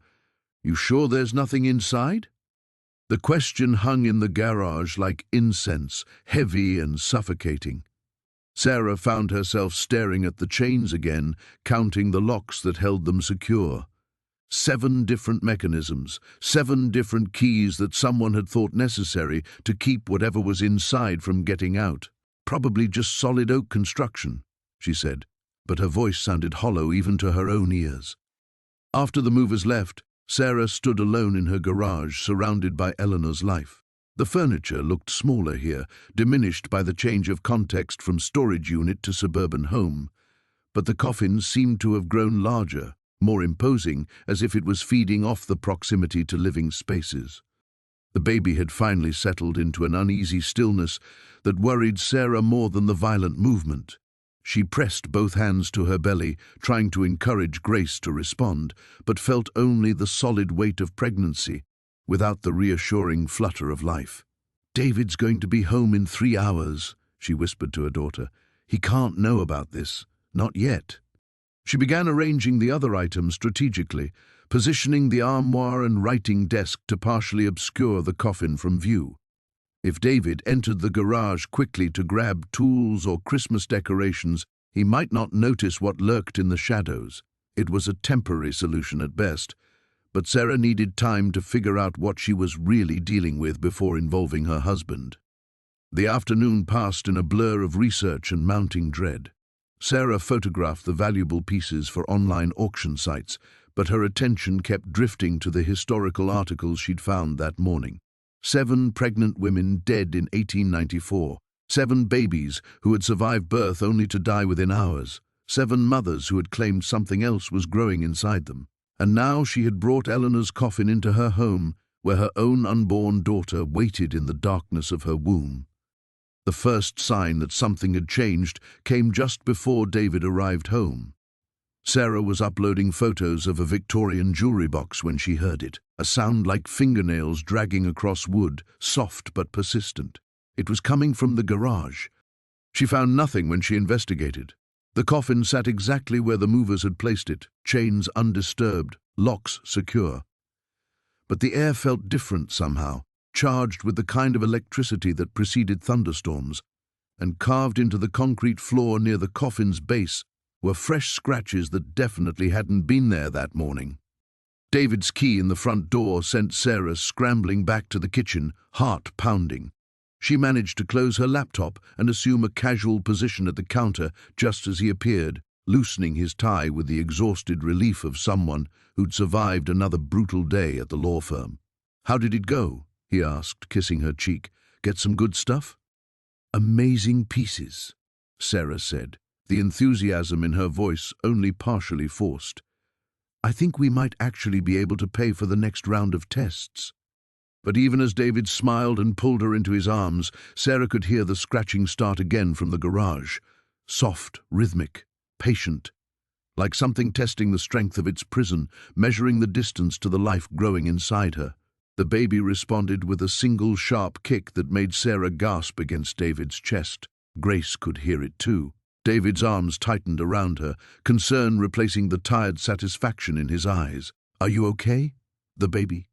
"You sure there's nothing inside?" The question hung in the garage like incense, heavy and suffocating. Sarah found herself staring at the chains again, counting the locks that held them secure. 7 different mechanisms, 7 different keys that someone had thought necessary to keep whatever was inside from getting out. "Probably just solid oak construction," she said, but her voice sounded hollow even to her own ears. After the movers left, Sarah stood alone in her garage, surrounded by Eleanor's life. The furniture looked smaller here, diminished by the change of context from storage unit to suburban home, but the coffin seemed to have grown larger, more imposing, as if it was feeding off the proximity to living spaces. The baby had finally settled into an uneasy stillness that worried Sarah more than the violent movement. She pressed both hands to her belly, trying to encourage Grace to respond, but felt only the solid weight of pregnancy, without the reassuring flutter of life. "David's going to be home in 3 hours," she whispered to her daughter. "He can't know about this. Not yet." She began arranging the other items strategically, positioning the armoire and writing desk to partially obscure the coffin from view. If David entered the garage quickly to grab tools or Christmas decorations, he might not notice what lurked in the shadows. It was a temporary solution at best, but Sarah needed time to figure out what she was really dealing with before involving her husband. The afternoon passed in a blur of research and mounting dread. Sarah photographed the valuable pieces for online auction sites, but her attention kept drifting to the historical articles she'd found that morning. 7 pregnant women dead in 1894, 7 babies who had survived birth only to die within hours, 7 mothers who had claimed something else was growing inside them. And now she had brought Eleanor's coffin into her home, where her own unborn daughter waited in the darkness of her womb. The first sign that something had changed came just before David arrived home. Sarah was uploading photos of a Victorian jewelry box when she heard it, a sound like fingernails dragging across wood, soft but persistent. It was coming from the garage. She found nothing when she investigated. The coffin sat exactly where the movers had placed it, chains undisturbed, locks secure. But the air felt different somehow, charged with the kind of electricity that preceded thunderstorms, and carved into the concrete floor near the coffin's base were fresh scratches that definitely hadn't been there that morning. David's key in the front door sent Sarah scrambling back to the kitchen, heart pounding. She managed to close her laptop and assume a casual position at the counter just as he appeared, loosening his tie with the exhausted relief of someone who'd survived another brutal day at the law firm. "How did it go?" he asked, kissing her cheek. "Get some good stuff?" "Amazing pieces," Sarah said, the enthusiasm in her voice only partially forced. "I think we might actually be able to pay for the next round of tests." But even as David smiled and pulled her into his arms, Sarah could hear the scratching start again from the garage. Soft, rhythmic, patient, like something testing the strength of its prison, measuring the distance to the life growing inside her. The baby responded with a single sharp kick that made Sarah gasp against David's chest. Grace could hear it too. David's arms tightened around her, concern replacing the tired satisfaction in his eyes. "Are you okay, the baby?"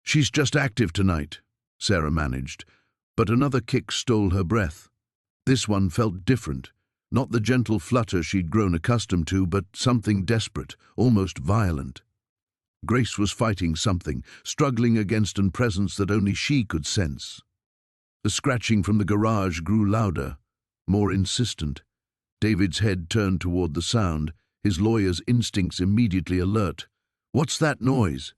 "She's just active tonight," Sarah managed, but another kick stole her breath. This one felt different, not the gentle flutter she'd grown accustomed to, but something desperate, almost violent. Grace was fighting something, struggling against a presence that only she could sense. The scratching from the garage grew louder, more insistent. David's head turned toward the sound, his lawyer's instincts immediately alert. "What's that noise?"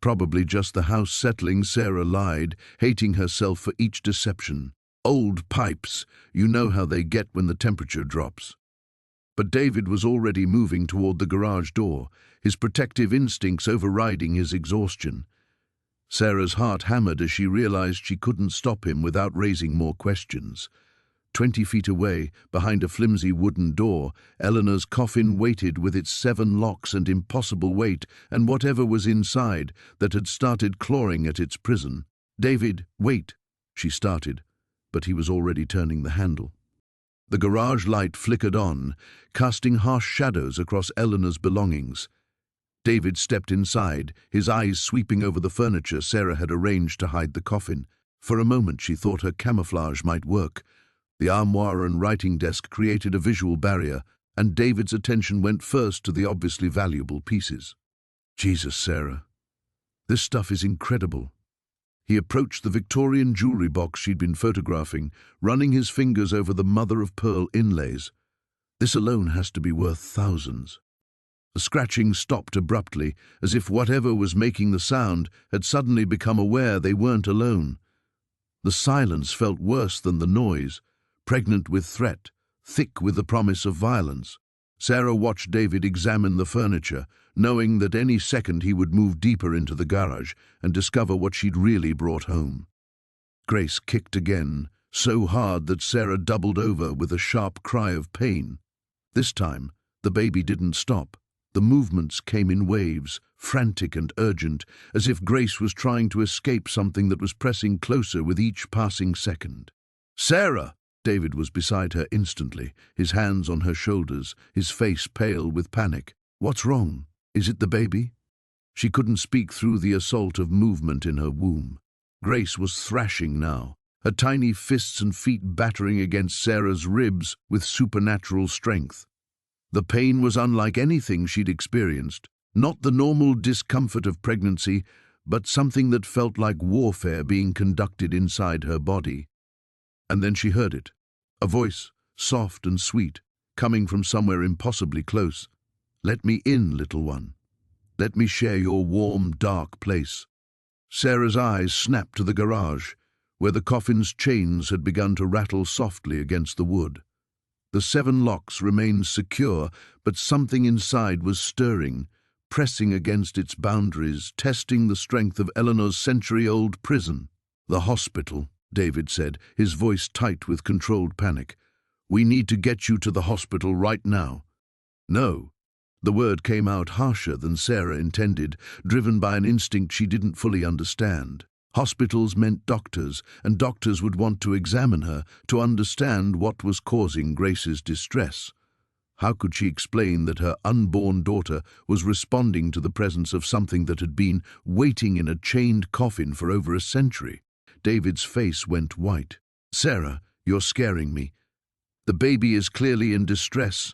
"Probably just the house settling," Sarah lied, hating herself for each deception. "Old pipes. You know how they get when the temperature drops." But David was already moving toward the garage door, his protective instincts overriding his exhaustion. Sarah's heart hammered as she realized she couldn't stop him without raising more questions. 20 feet away, behind a flimsy wooden door, Eleanor's coffin waited with its 7 locks and impossible weight and whatever was inside that had started clawing at its prison. "David, wait," she started, but he was already turning the handle. The garage light flickered on, casting harsh shadows across Eleanor's belongings. David stepped inside, his eyes sweeping over the furniture Sarah had arranged to hide the coffin. For a moment she thought her camouflage might work. The armoire and writing desk created a visual barrier, and David's attention went first to the obviously valuable pieces. "Jesus, Sarah, this stuff is incredible." He approached the Victorian jewelry box she'd been photographing, running his fingers over the mother-of-pearl inlays. "This alone has to be worth thousands." The scratching stopped abruptly, as if whatever was making the sound had suddenly become aware they weren't alone. The silence felt worse than the noise, pregnant with threat, thick with the promise of violence. Sarah watched David examine the furniture, knowing that any second he would move deeper into the garage and discover what she'd really brought home. Grace kicked again, so hard that Sarah doubled over with a sharp cry of pain. This time, the baby didn't stop. The movements came in waves, frantic and urgent, as if Grace was trying to escape something that was pressing closer with each passing second. "Sarah!" David was beside her instantly, his hands on her shoulders, his face pale with panic. "What's wrong? Is it the baby?" She couldn't speak through the assault of movement in her womb. Grace was thrashing now, her tiny fists and feet battering against Sarah's ribs with supernatural strength. The pain was unlike anything she'd experienced, not the normal discomfort of pregnancy, but something that felt like warfare being conducted inside her body. And then she heard it, a voice, soft and sweet, coming from somewhere impossibly close. "Let me in, little one. Let me share your warm, dark place." Sarah's eyes snapped to the garage, where the coffin's chains had begun to rattle softly against the wood. The 7 locks remained secure, but something inside was stirring, pressing against its boundaries, testing the strength of Eleanor's century-old prison. "The hospital," David said, his voice tight with controlled panic. "We need to get you to the hospital right now." "No." The word came out harsher than Sarah intended, driven by an instinct she didn't fully understand. Hospitals meant doctors, and doctors would want to examine her, to understand what was causing Grace's distress. How could she explain that her unborn daughter was responding to the presence of something that had been waiting in a chained coffin for over a century? David's face went white. "Sarah, you're scaring me. The baby is clearly in distress."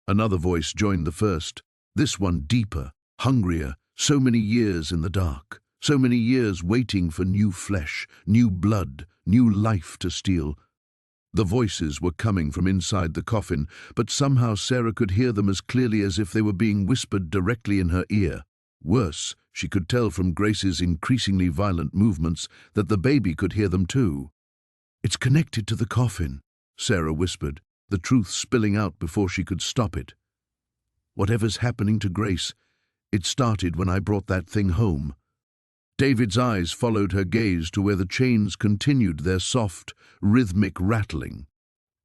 Another voice joined the first, this one deeper, hungrier, so many years in the dark, so many years waiting for new flesh, new blood, new life to steal. The voices were coming from inside the coffin, but somehow Sarah could hear them as clearly as if they were being whispered directly in her ear. Worse, she could tell from Grace's increasingly violent movements that the baby could hear them too. "It's connected to the coffin," Sarah whispered, the truth spilling out before she could stop it. "Whatever's happening to Grace, it started when I brought that thing home." David's eyes followed her gaze to where the chains continued their soft, rhythmic rattling.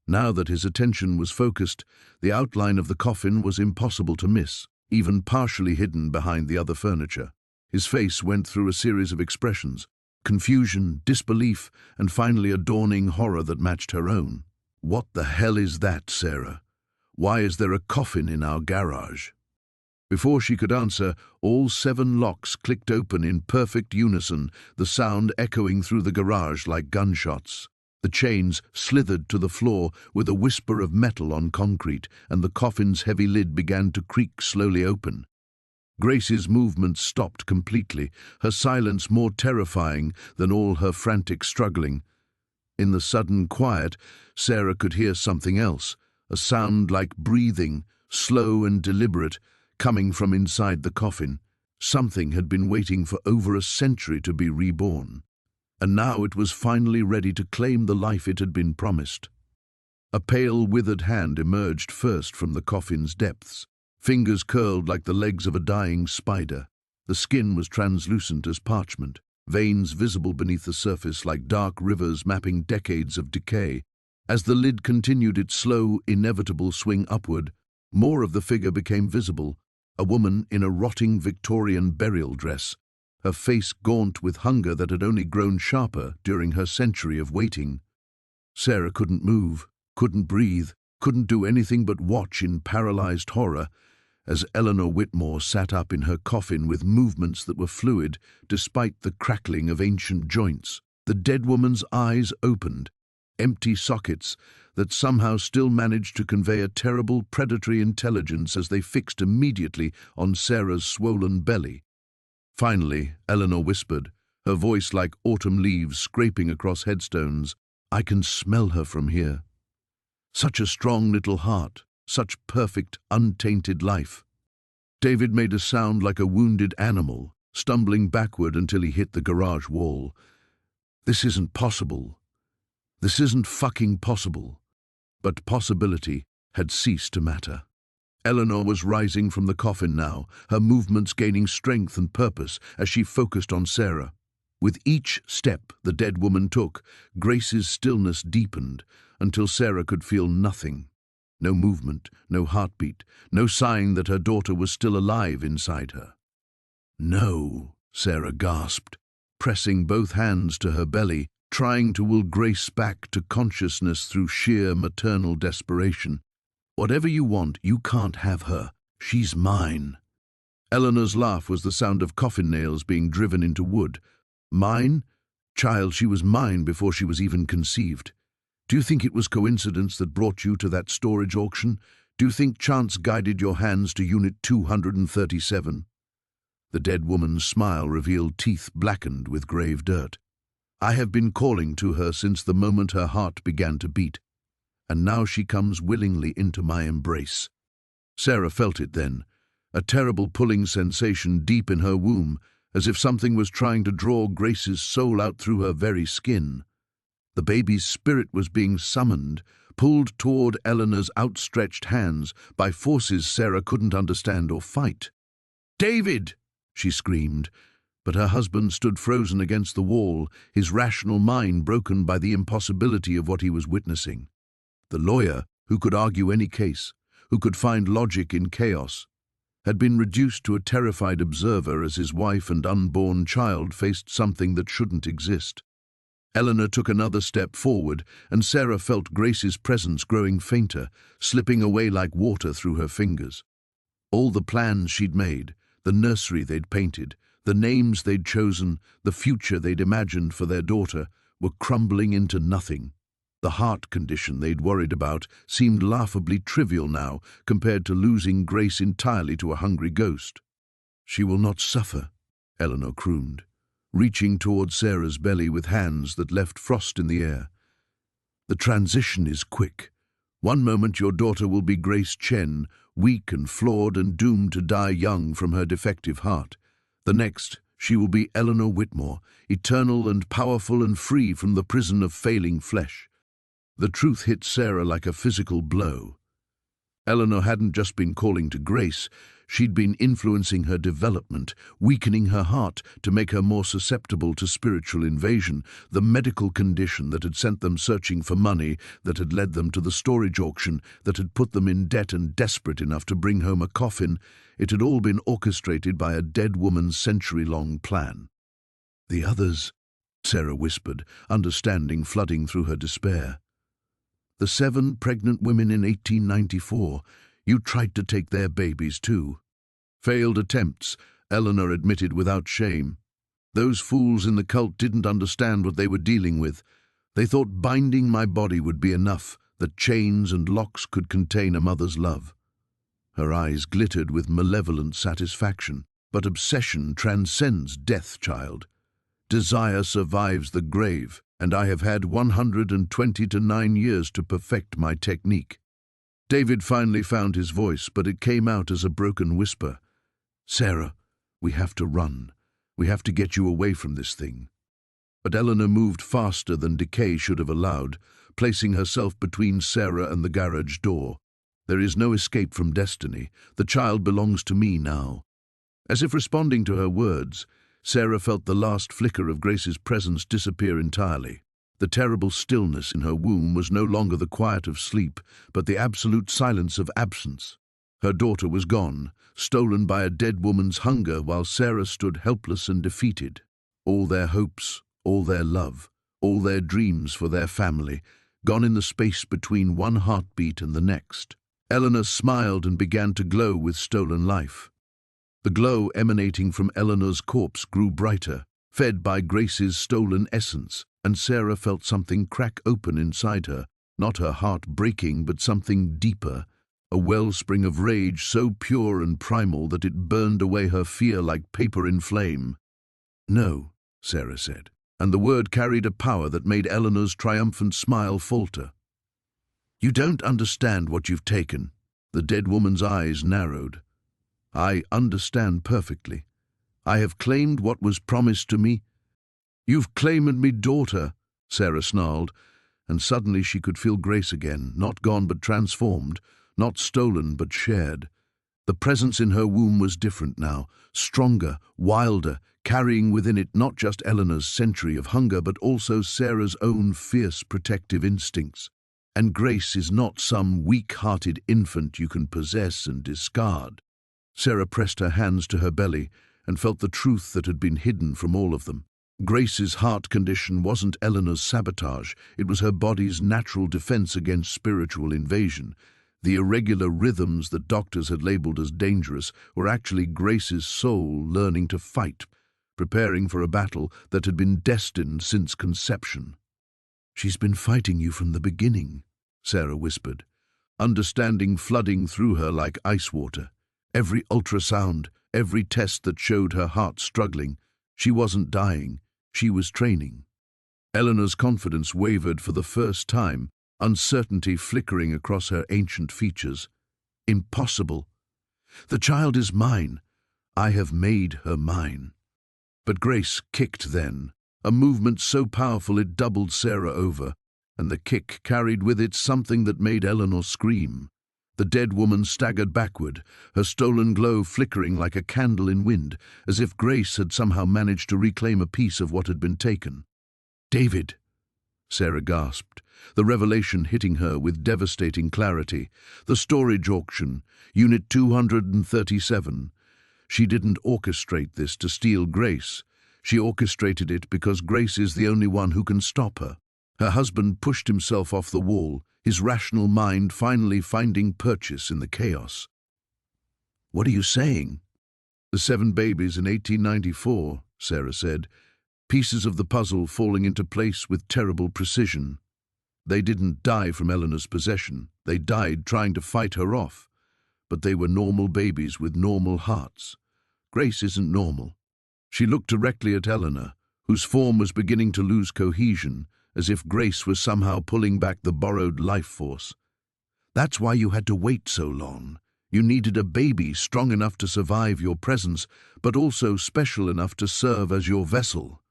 Now that his attention was focused, the outline of the coffin was impossible to miss, even partially hidden behind the other furniture. His face went through a series of expressions, confusion, disbelief, and finally a dawning horror that matched her own. "What the hell is that, Sarah? Why is there a coffin in our garage?" Before she could answer, all 7 locks clicked open in perfect unison, the sound echoing through the garage like gunshots. The chains slithered to the floor with a whisper of metal on concrete, and the coffin's heavy lid began to creak slowly open. Grace's movements stopped completely, her silence more terrifying than all her frantic struggling. In the sudden quiet, Sarah could hear something else, a sound like breathing, slow and deliberate, coming from inside the coffin. Something had been waiting for over a century to be reborn, and now it was finally ready to claim the life it had been promised. A pale, withered hand emerged first from the coffin's depths, fingers curled like the legs of a dying spider. The skin was translucent as parchment, veins visible beneath the surface like dark rivers mapping decades of decay. As the lid continued its slow, inevitable swing upward, more of the figure became visible, a woman in a rotting Victorian burial dress, her face gaunt with hunger that had only grown sharper during her century of waiting. Sarah couldn't move, couldn't breathe, couldn't do anything but watch in paralyzed horror as Eleanor Whitmore sat up in her coffin with movements that were fluid despite the crackling of ancient joints. The dead woman's eyes opened, empty sockets that somehow still managed to convey a terrible predatory intelligence as they fixed immediately on Sarah's swollen belly. Finally, Eleanor whispered, her voice like autumn leaves scraping across headstones, "I can smell her from here. Such a strong little heart, such perfect, untainted life." David made a sound like a wounded animal, stumbling backward until he hit the garage wall. "This isn't possible. This isn't fucking possible." But possibility had ceased to matter. Eleanor was rising from the coffin now, her movements gaining strength and purpose as she focused on Sarah. With each step the dead woman took, Grace's stillness deepened until Sarah could feel nothing. No movement, no heartbeat, no sign that her daughter was still alive inside her. "No," Sarah gasped, pressing both hands to her belly, trying to will Grace back to consciousness through sheer maternal desperation. "Whatever you want, you can't have her. She's mine." Eleanor's laugh was the sound of coffin nails being driven into wood. "Mine? Child, she was mine before she was even conceived. Do you think it was coincidence that brought you to that storage auction? Do you think chance guided your hands to Unit 237? The dead woman's smile revealed teeth blackened with grave dirt. "I have been calling to her since the moment her heart began to beat, and now she comes willingly into my embrace." Sarah felt it then, a terrible pulling sensation deep in her womb, as if something was trying to draw Grace's soul out through her very skin. The baby's spirit was being summoned, pulled toward Eleanor's outstretched hands by forces Sarah couldn't understand or fight. "David!" she screamed, but her husband stood frozen against the wall, his rational mind broken by the impossibility of what he was witnessing. The lawyer, who could argue any case, who could find logic in chaos, had been reduced to a terrified observer as his wife and unborn child faced something that shouldn't exist. Eleanor took another step forward, and Sarah felt Grace's presence growing fainter, slipping away like water through her fingers. All the plans she'd made, the nursery they'd painted, the names they'd chosen, the future they'd imagined for their daughter, were crumbling into nothing. The heart condition they'd worried about seemed laughably trivial now compared to losing Grace entirely to a hungry ghost. "She will not suffer," Eleanor crooned, reaching toward Sarah's belly with hands that left frost in the air. "The transition is quick. One moment your daughter will be Grace Chen, weak and flawed and doomed to die young from her defective heart. The next, she will be Eleanor Whitmore, eternal and powerful and free from the prison of failing flesh." The truth hit Sarah like a physical blow. Eleanor hadn't just been calling to Grace, she'd been influencing her development, weakening her heart to make her more susceptible to spiritual invasion, the medical condition that had sent them searching for money, that had led them to the storage auction, that had put them in debt and desperate enough to bring home a coffin. It had all been orchestrated by a dead woman's century-long plan. "The others," Sarah whispered, understanding flooding through her despair. "The 7 pregnant women in 1894, you tried to take their babies too." "Failed attempts," Eleanor admitted without shame. "Those fools in the cult didn't understand what they were dealing with. They thought binding my body would be enough, that chains and locks could contain a mother's love." Her eyes glittered with malevolent satisfaction. "But obsession transcends death, child. Desire survives the grave, and I have had 129 years to perfect my technique." David finally found his voice, but it came out as a broken whisper. "Sarah, we have to run. We have to get you away from this thing." But Eleanor moved faster than decay should have allowed, placing herself between Sarah and the garage door. "There is no escape from destiny. The child belongs to me now." As if responding to her words, Sarah felt the last flicker of Grace's presence disappear entirely. The terrible stillness in her womb was no longer the quiet of sleep, but the absolute silence of absence. Her daughter was gone, stolen by a dead woman's hunger, while Sarah stood helpless and defeated. All their hopes, all their love, all their dreams for their family, gone in the space between one heartbeat and the next. Eleanor smiled and began to glow with stolen life. The glow emanating from Eleanor's corpse grew brighter, fed by Grace's stolen essence, and Sarah felt something crack open inside her, not her heart breaking, but something deeper, a wellspring of rage so pure and primal that it burned away her fear like paper in flame. "No," Sarah said, and the word carried a power that made Eleanor's triumphant smile falter. "You don't understand what you've taken." The dead woman's eyes narrowed. "I understand perfectly. I have claimed what was promised to me." "You've claimed me daughter," Sarah snarled, and suddenly she could feel Grace again, not gone but transformed, not stolen but shared. The presence in her womb was different now, stronger, wilder, carrying within it not just Eleanor's century of hunger but also Sarah's own fierce protective instincts. And Grace is not some weak-hearted infant you can possess and discard. Sarah pressed her hands to her belly and felt the truth that had been hidden from all of them. Grace's heart condition wasn't Eleanor's sabotage, it was her body's natural defense against spiritual invasion. The irregular rhythms that doctors had labeled as dangerous were actually Grace's soul learning to fight, preparing for a battle that had been destined since conception. "She's been fighting you from the beginning," Sarah whispered, understanding flooding through her like ice water. Every ultrasound, every test that showed her heart struggling. She wasn't dying, she was training. Eleanor's confidence wavered for the first time, uncertainty flickering across her ancient features. "Impossible. The child is mine. I have made her mine." But Grace kicked then, a movement so powerful it doubled Sarah over, and the kick carried with it something that made Eleanor scream. The dead woman staggered backward, her stolen glow flickering like a candle in wind, as if Grace had somehow managed to reclaim a piece of what had been taken. "David!" Sarah gasped, the revelation hitting her with devastating clarity. The storage auction, Unit 237. She didn't orchestrate this to steal Grace. She orchestrated it because Grace is the only one who can stop her. Her husband pushed himself off the wall, his rational mind finally finding purchase in the chaos. "What are you saying?" "The 7 babies in 1894, Sarah said, pieces of the puzzle falling into place with terrible precision. They didn't die from Eleanor's possession. They died trying to fight her off. But they were normal babies with normal hearts. Grace isn't normal." She looked directly at Eleanor, whose form was beginning to lose cohesion, as if Grace was somehow pulling back the borrowed life force. "That's why you had to wait so long. You needed a baby strong enough to survive your presence, but also special enough to serve as your vessel."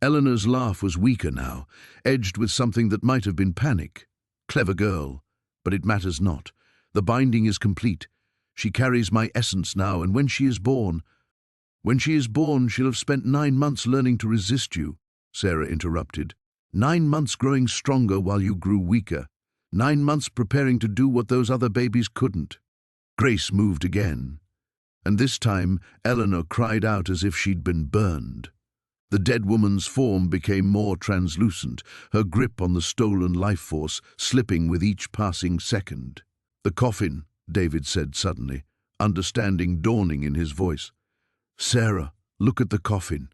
Eleanor's laugh was weaker now, edged with something that might have been panic. "Clever girl, but it matters not. The binding is complete. She carries my essence now, and when she is born, she'll have spent 9 months learning to resist you," Sarah interrupted. 9 months growing stronger while you grew weaker. 9 months preparing to do what those other babies couldn't. Grace moved again, and this time Eleanor cried out as if she'd been burned. The dead woman's form became more translucent, her grip on the stolen life force slipping with each passing second. "The coffin," David said suddenly, understanding dawning in his voice. "Sarah, look at the coffin."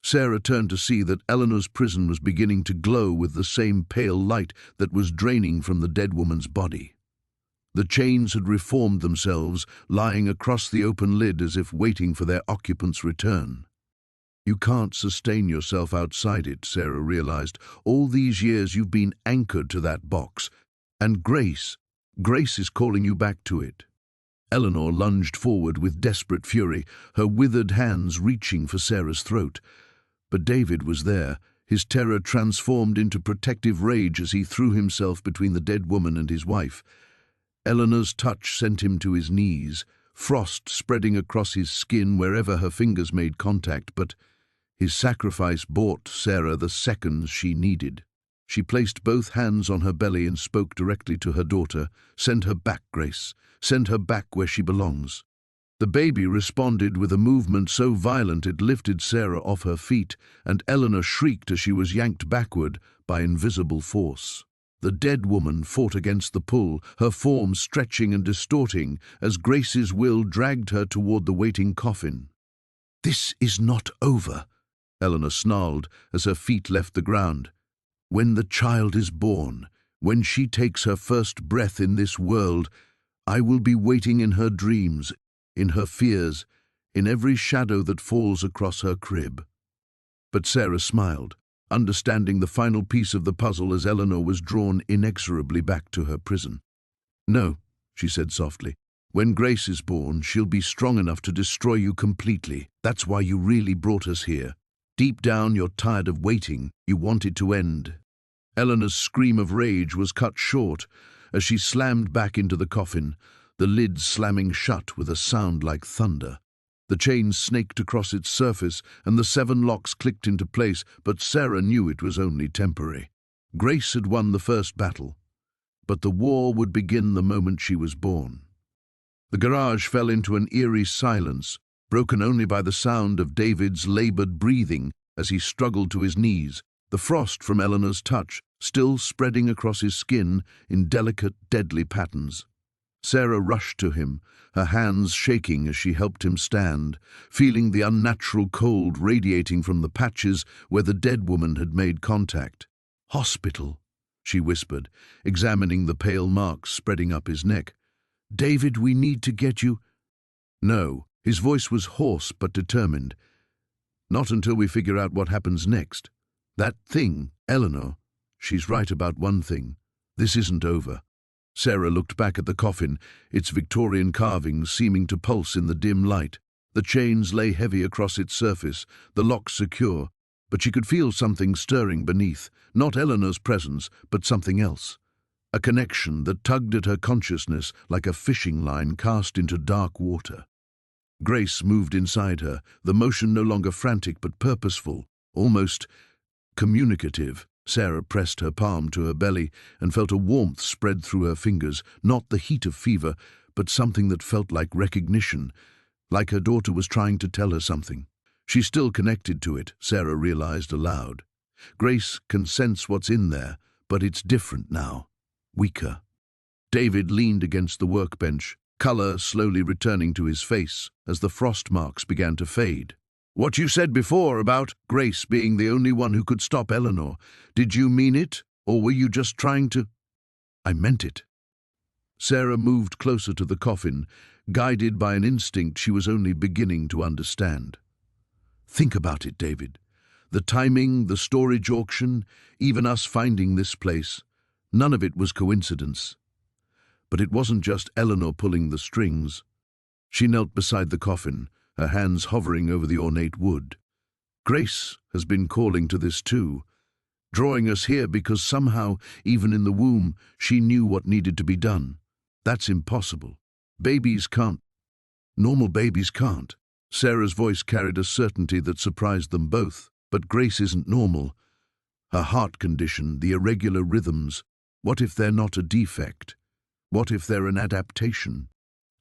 Sarah turned to see that Eleanor's prison was beginning to glow with the same pale light that was draining from the dead woman's body. The chains had reformed themselves, lying across the open lid as if waiting for their occupant's return. "You can't sustain yourself outside it," Sarah realized. "All these years you've been anchored to that box. And Grace, Grace is calling you back to it." Eleanor lunged forward with desperate fury, her withered hands reaching for Sarah's throat. But David was there, his terror transformed into protective rage as he threw himself between the dead woman and his wife. Eleanor's touch sent him to his knees, frost spreading across his skin wherever her fingers made contact, but his sacrifice bought Sarah the seconds she needed. She placed both hands on her belly and spoke directly to her daughter. "Send her back, Grace. Send her back where she belongs." The baby responded with a movement so violent it lifted Sarah off her feet, and Eleanor shrieked as she was yanked backward by invisible force. The dead woman fought against the pull, her form stretching and distorting as Grace's will dragged her toward the waiting coffin. "This is not over," Eleanor snarled as her feet left the ground. "When the child is born, when she takes her first breath in this world, I will be waiting in her dreams, in her fears, in every shadow that falls across her crib." But Sarah smiled, understanding the final piece of the puzzle as Eleanor was drawn inexorably back to her prison. "No," she said softly. "When Grace is born, she'll be strong enough to destroy you completely. That's why you really brought us here. Deep down, you're tired of waiting. You want it to end." Eleanor's scream of rage was cut short as she slammed back into the coffin, the lid slamming shut with a sound like thunder. The chain snaked across its surface and the 7 locks clicked into place, but Sarah knew it was only temporary. Grace had won the first battle, but the war would begin the moment she was born. The garage fell into an eerie silence, broken only by the sound of David's labored breathing as he struggled to his knees, the frost from Eleanor's touch still spreading across his skin in delicate, deadly patterns. Sarah rushed to him, her hands shaking as she helped him stand, feeling the unnatural cold radiating from the patches where the dead woman had made contact. "Hospital," she whispered, examining the pale marks spreading up his neck. "David, we need to get you—" "No." His voice was hoarse but determined. "Not until we figure out what happens next. That thing, Eleanor, she's right about one thing. This isn't over." Sarah looked back at the coffin, its Victorian carvings seeming to pulse in the dim light. The chains lay heavy across its surface, the locks secure, but she could feel something stirring beneath, not Eleanor's presence, but something else. A connection that tugged at her consciousness like a fishing line cast into dark water. Grace moved inside her, the motion no longer frantic but purposeful, almost communicative. Sarah pressed her palm to her belly and felt a warmth spread through her fingers, not the heat of fever, but something that felt like recognition, like her daughter was trying to tell her something. She's still connected to it, Sarah realized aloud. Grace can sense what's in there, but it's different now, weaker. David leaned against the workbench, color slowly returning to his face as the frost marks began to fade. "What you said before about Grace being the only one who could stop Eleanor, did you mean it, or were you just trying to—" "I meant it." Sarah moved closer to the coffin, guided by an instinct she was only beginning to understand. "Think about it, David. The timing, the storage auction, even us finding this place, none of it was coincidence. But it wasn't just Eleanor pulling the strings." She knelt beside the coffin, her hands hovering over the ornate wood. "Grace has been calling to this too, drawing us here because somehow, even in the womb, she knew what needed to be done. That's impossible. Babies can't. Normal babies can't." Sarah's voice carried a certainty that surprised them both. "But Grace isn't normal. Her heart condition, the irregular rhythms, what if they're not a defect? What if they're an adaptation?"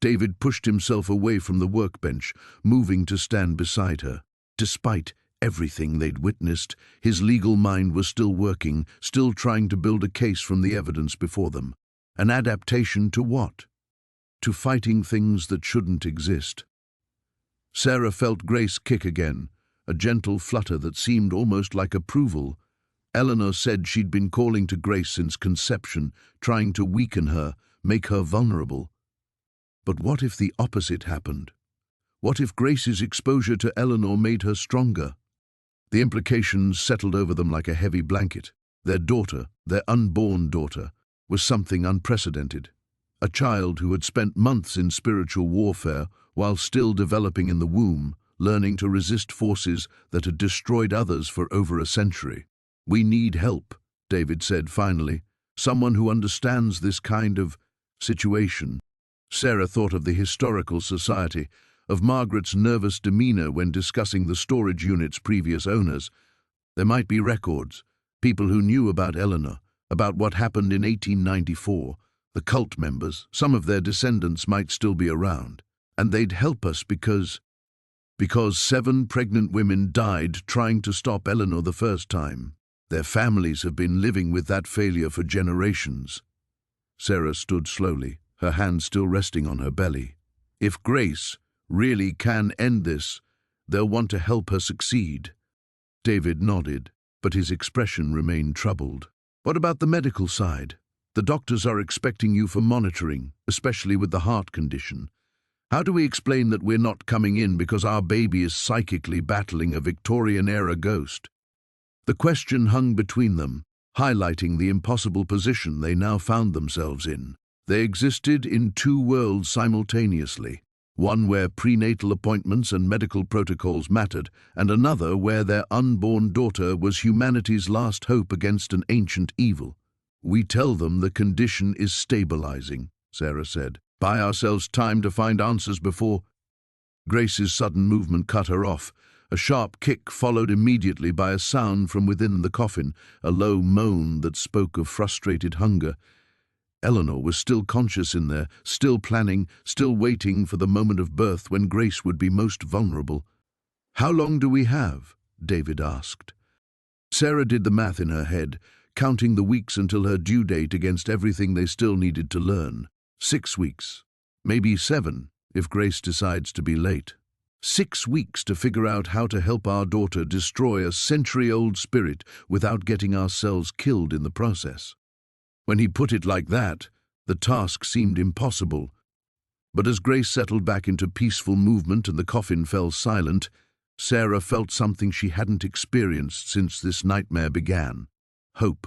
David pushed himself away from the workbench, moving to stand beside her. Despite everything they'd witnessed, his legal mind was still working, still trying to build a case from the evidence before them. An adaptation to what? To fighting things that shouldn't exist. Sarah felt Grace kick again, a gentle flutter that seemed almost like approval. Eleanor said she'd been calling to Grace since conception, trying to weaken her, make her vulnerable. But what if the opposite happened? What if Grace's exposure to Eleanor made her stronger? The implications settled over them like a heavy blanket. Their daughter, their unborn daughter, was something unprecedented. A child who had spent months in spiritual warfare while still developing in the womb, learning to resist forces that had destroyed others for over a century. "We need help," David said finally. "Someone who understands this kind of situation." Sarah thought of the historical society, of Margaret's nervous demeanor when discussing the storage unit's previous owners. There might be records, people who knew about Eleanor, about what happened in 1894, the cult members, some of their descendants might still be around. And they'd help us because 7 pregnant women died trying to stop Eleanor the first time. Their families have been living with that failure for generations. Sarah stood slowly, her hand still resting on her belly. If Grace really can end this, they'll want to help her succeed. David nodded, but his expression remained troubled. "What about the medical side? The doctors are expecting you for monitoring, especially with the heart condition. How do we explain that we're not coming in because our baby is psychically battling a Victorian-era ghost?" The question hung between them, highlighting the impossible position they now found themselves in. They existed in 2 worlds simultaneously, one where prenatal appointments and medical protocols mattered, and another where their unborn daughter was humanity's last hope against an ancient evil. "We tell them the condition is stabilizing," Sarah said. "Buy ourselves time to find answers before—" Grace's sudden movement cut her off. A sharp kick followed immediately by a sound from within the coffin, a low moan that spoke of frustrated hunger. Eleanor was still conscious in there, still planning, still waiting for the moment of birth when Grace would be most vulnerable. "How long do we have?" David asked. Sarah did the math in her head, counting the weeks until her due date against everything they still needed to learn. 6 weeks, maybe 7, if Grace decides to be late. 6 weeks to figure out how to help our daughter destroy a century-old spirit without getting ourselves killed in the process. When he put it like that, the task seemed impossible. But as Grace settled back into peaceful movement and the coffin fell silent, Sarah felt something she hadn't experienced since this nightmare began. Hope.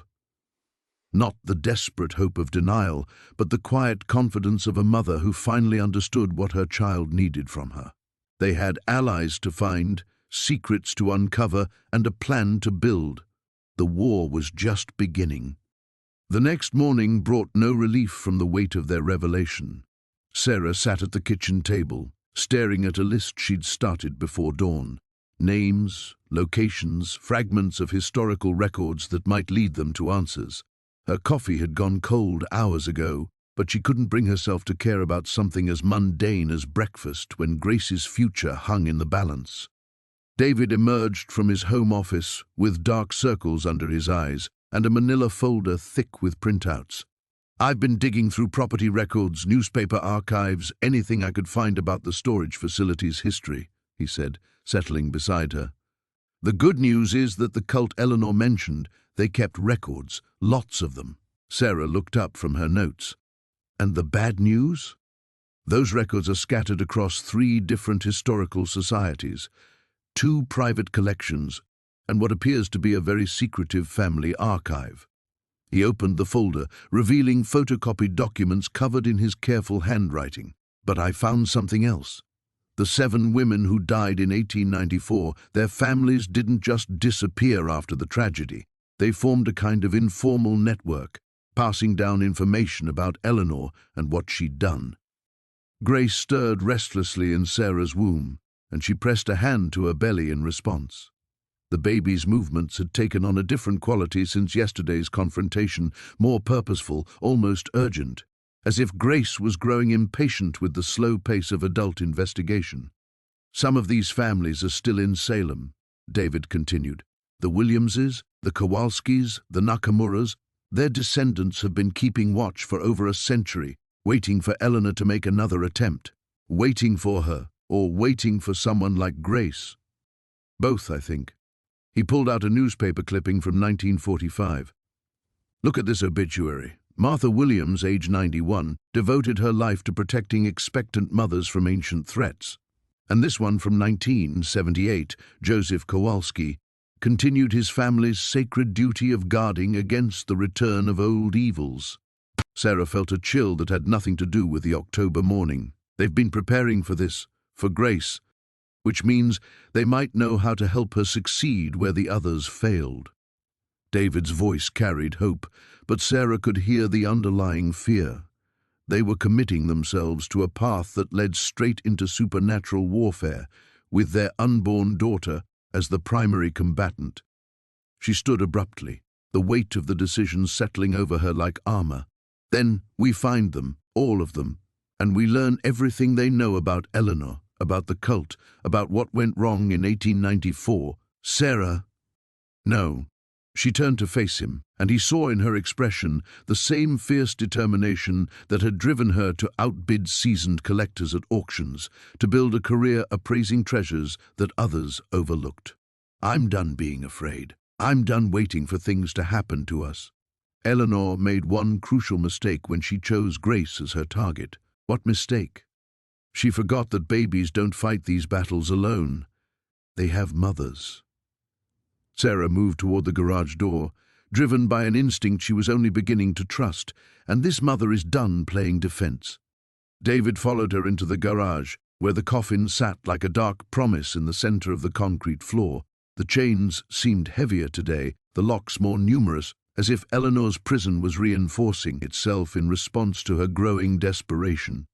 Not the desperate hope of denial, but the quiet confidence of a mother who finally understood what her child needed from her. They had allies to find, secrets to uncover, and a plan to build. The war was just beginning. The next morning brought no relief from the weight of their revelation. Sarah sat at the kitchen table, staring at a list she'd started before dawn. Names, locations, fragments of historical records that might lead them to answers. Her coffee had gone cold hours ago, but she couldn't bring herself to care about something as mundane as breakfast when Grace's future hung in the balance. David emerged from his home office with dark circles under his eyes and a manila folder thick with printouts. "I've been digging through property records, newspaper archives, anything I could find about the storage facility's history," he said, settling beside her. "The good news is that the cult Eleanor mentioned, they kept records, lots of them." Sarah looked up from her notes. "And the bad news? Those records are scattered across 3 different historical societies, 2 private collections, and what appears to be a very secretive family archive." He opened the folder, revealing photocopied documents covered in his careful handwriting. "But I found something else. The 7 women who died in 1894, their families didn't just disappear after the tragedy. They formed a kind of informal network, passing down information about Eleanor and what she'd done." Grace stirred restlessly in Sarah's womb, and she pressed a hand to her belly in response. The baby's movements had taken on a different quality since yesterday's confrontation, more purposeful, almost urgent, as if Grace was growing impatient with the slow pace of adult investigation. "Some of these families are still in Salem," David continued. "The Williamses, the Kowalskis, the Nakamuras, their descendants have been keeping watch for over a century, waiting for Eleanor to make another attempt. Waiting for her, or waiting for someone like Grace. Both, I think." He pulled out a newspaper clipping from 1945. "Look at this obituary. Martha Williams, age 91, devoted her life to protecting expectant mothers from ancient threats. And this one from 1978, Joseph Kowalski, continued his family's sacred duty of guarding against the return of old evils." Sarah felt a chill that had nothing to do with the October morning. They've been preparing for this, for Grace, which means they might know how to help her succeed where the others failed. David's voice carried hope, but Sarah could hear the underlying fear. They were committing themselves to a path that led straight into supernatural warfare, with their unborn daughter as the primary combatant. She stood abruptly, the weight of the decision settling over her like armor. Then we find them, all of them, and we learn everything they know about Eleanor, about the cult, about what went wrong in 1894. Sarah... No. She turned to face him, and he saw in her expression the same fierce determination that had driven her to outbid seasoned collectors at auctions, to build a career appraising treasures that others overlooked. I'm done being afraid. I'm done waiting for things to happen to us. Eleanor made one crucial mistake when she chose Grace as her target. What mistake? She forgot that babies don't fight these battles alone. They have mothers. Sarah moved toward the garage door, driven by an instinct she was only beginning to trust, and this mother is done playing defense. David followed her into the garage, where the coffin sat like a dark promise in the center of the concrete floor. The chains seemed heavier today, the locks more numerous, as if Eleanor's prison was reinforcing itself in response to her growing desperation.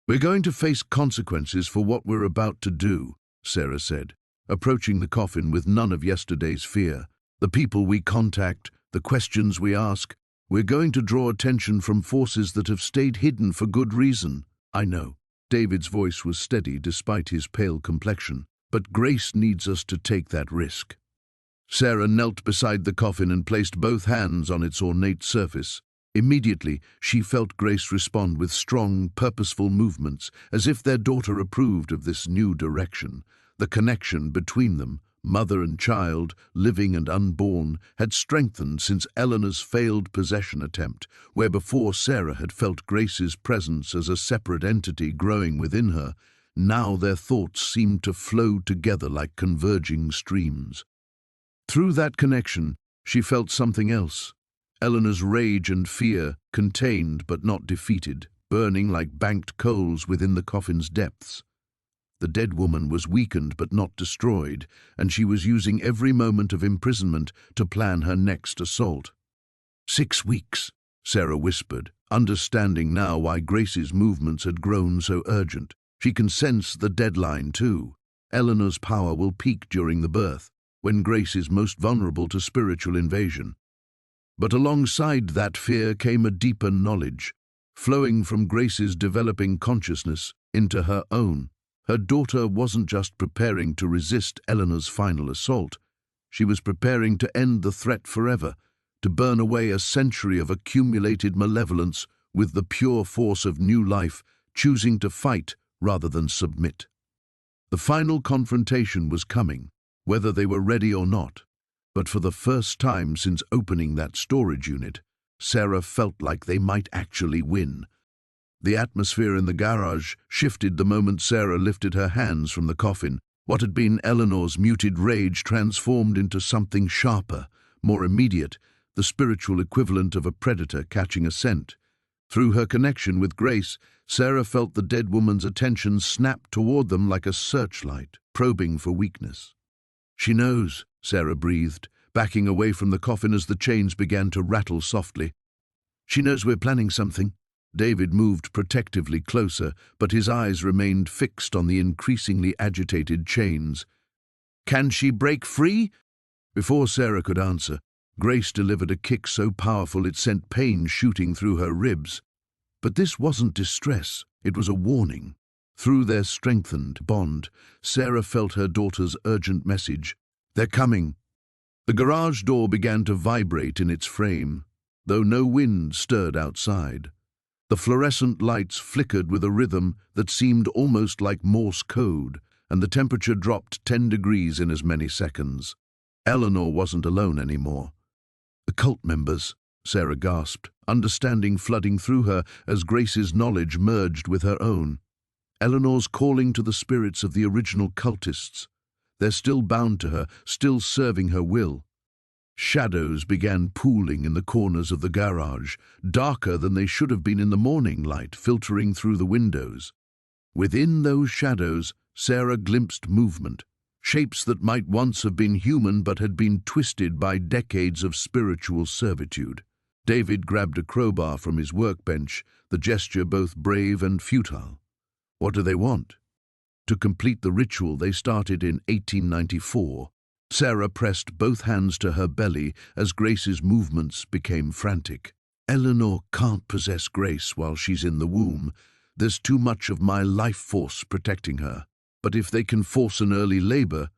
"We're going to face consequences for what we're about to do," Sarah said, approaching the coffin with none of yesterday's fear. "The people we contact, the questions we ask, we're going to draw attention from forces that have stayed hidden for good reason." "I know." David's voice was steady despite his pale complexion. "But Grace needs us to take that risk." Sarah knelt beside the coffin and placed both hands on its ornate surface. Immediately, she felt Grace respond with strong, purposeful movements, as if their daughter approved of this new direction. The connection between them, mother and child, living and unborn, had strengthened since Eleanor's failed possession attempt, where before Sarah had felt Grace's presence as a separate entity growing within her. Now their thoughts seemed to flow together like converging streams. Through that connection, she felt something else. Eleanor's rage and fear, contained but not defeated, burning like banked coals within the coffin's depths. The dead woman was weakened but not destroyed, and she was using every moment of imprisonment to plan her next assault. 6 weeks, Sarah whispered, understanding now why Grace's movements had grown so urgent. She can sense the deadline too. Eleanor's power will peak during the birth, when Grace is most vulnerable to spiritual invasion. But alongside that fear came a deeper knowledge, flowing from Grace's developing consciousness into her own. Her daughter wasn't just preparing to resist Eleanor's final assault. She was preparing to end the threat forever, to burn away a century of accumulated malevolence with the pure force of new life, choosing to fight rather than submit. The final confrontation was coming, whether they were ready or not. But for the first time since opening that storage unit, Sarah felt like they might actually win. The atmosphere in the garage shifted the moment Sarah lifted her hands from the coffin. What had been Eleanor's muted rage transformed into something sharper, more immediate, the spiritual equivalent of a predator catching a scent. Through her connection with Grace, Sarah felt the dead woman's attention snap toward them like a searchlight, probing for weakness. "She knows," Sarah breathed, backing away from the coffin as the chains began to rattle softly. "She knows we're planning something." David moved protectively closer, but his eyes remained fixed on the increasingly agitated chains. "Can she break free?" Before Sarah could answer, Grace delivered a kick so powerful it sent pain shooting through her ribs. But this wasn't distress, it was a warning. Through their strengthened bond, Sarah felt her daughter's urgent message. "They're coming." The garage door began to vibrate in its frame, though no wind stirred outside. The fluorescent lights flickered with a rhythm that seemed almost like Morse code, and the temperature dropped 10 degrees in as many seconds. Eleanor wasn't alone anymore. "The cult members," Sarah gasped, understanding flooding through her as Grace's knowledge merged with her own. Eleanor's calling to the spirits of the original cultists. They're still bound to her, still serving her will. Shadows began pooling in the corners of the garage, darker than they should have been in the morning light filtering through the windows. Within those shadows, Sarah glimpsed movement, shapes that might once have been human but had been twisted by decades of spiritual servitude. David grabbed a crowbar from his workbench, the gesture both brave and futile. What do they want? To complete the ritual they started in 1894, Sarah pressed both hands to her belly as Grace's movements became frantic. Eleanor can't possess Grace while she's in the womb. There's too much of my life force protecting her. But if they can force an early labor...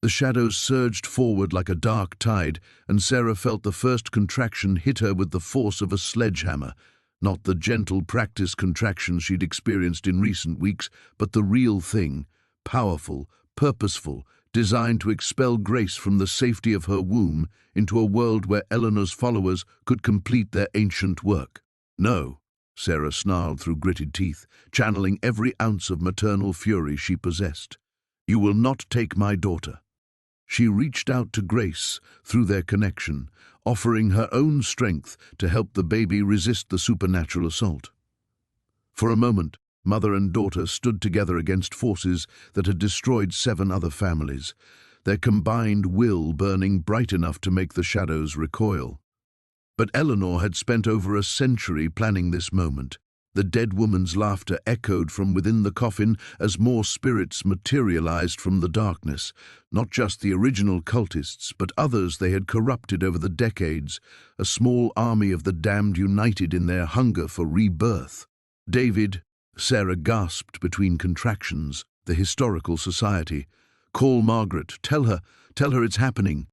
The shadows surged forward like a dark tide, and Sarah felt the first contraction hit her with the force of a sledgehammer. Not the gentle practice contractions she'd experienced in recent weeks, but the real thing, powerful, purposeful, designed to expel Grace from the safety of her womb into a world where Eleanor's followers could complete their ancient work. No, Sarah snarled through gritted teeth, channeling every ounce of maternal fury she possessed. You will not take my daughter. She reached out to Grace through their connection, offering her own strength to help the baby resist the supernatural assault. For a moment, mother and daughter stood together against forces that had destroyed 7 other families, their combined will burning bright enough to make the shadows recoil. But Eleanor had spent over a century planning this moment. The dead woman's laughter echoed from within the coffin as more spirits materialized from the darkness, not just the original cultists, but others they had corrupted over the decades, a small army of the damned united in their hunger for rebirth. David, Sarah gasped between contractions, the historical society. Call Margaret, tell her it's happening.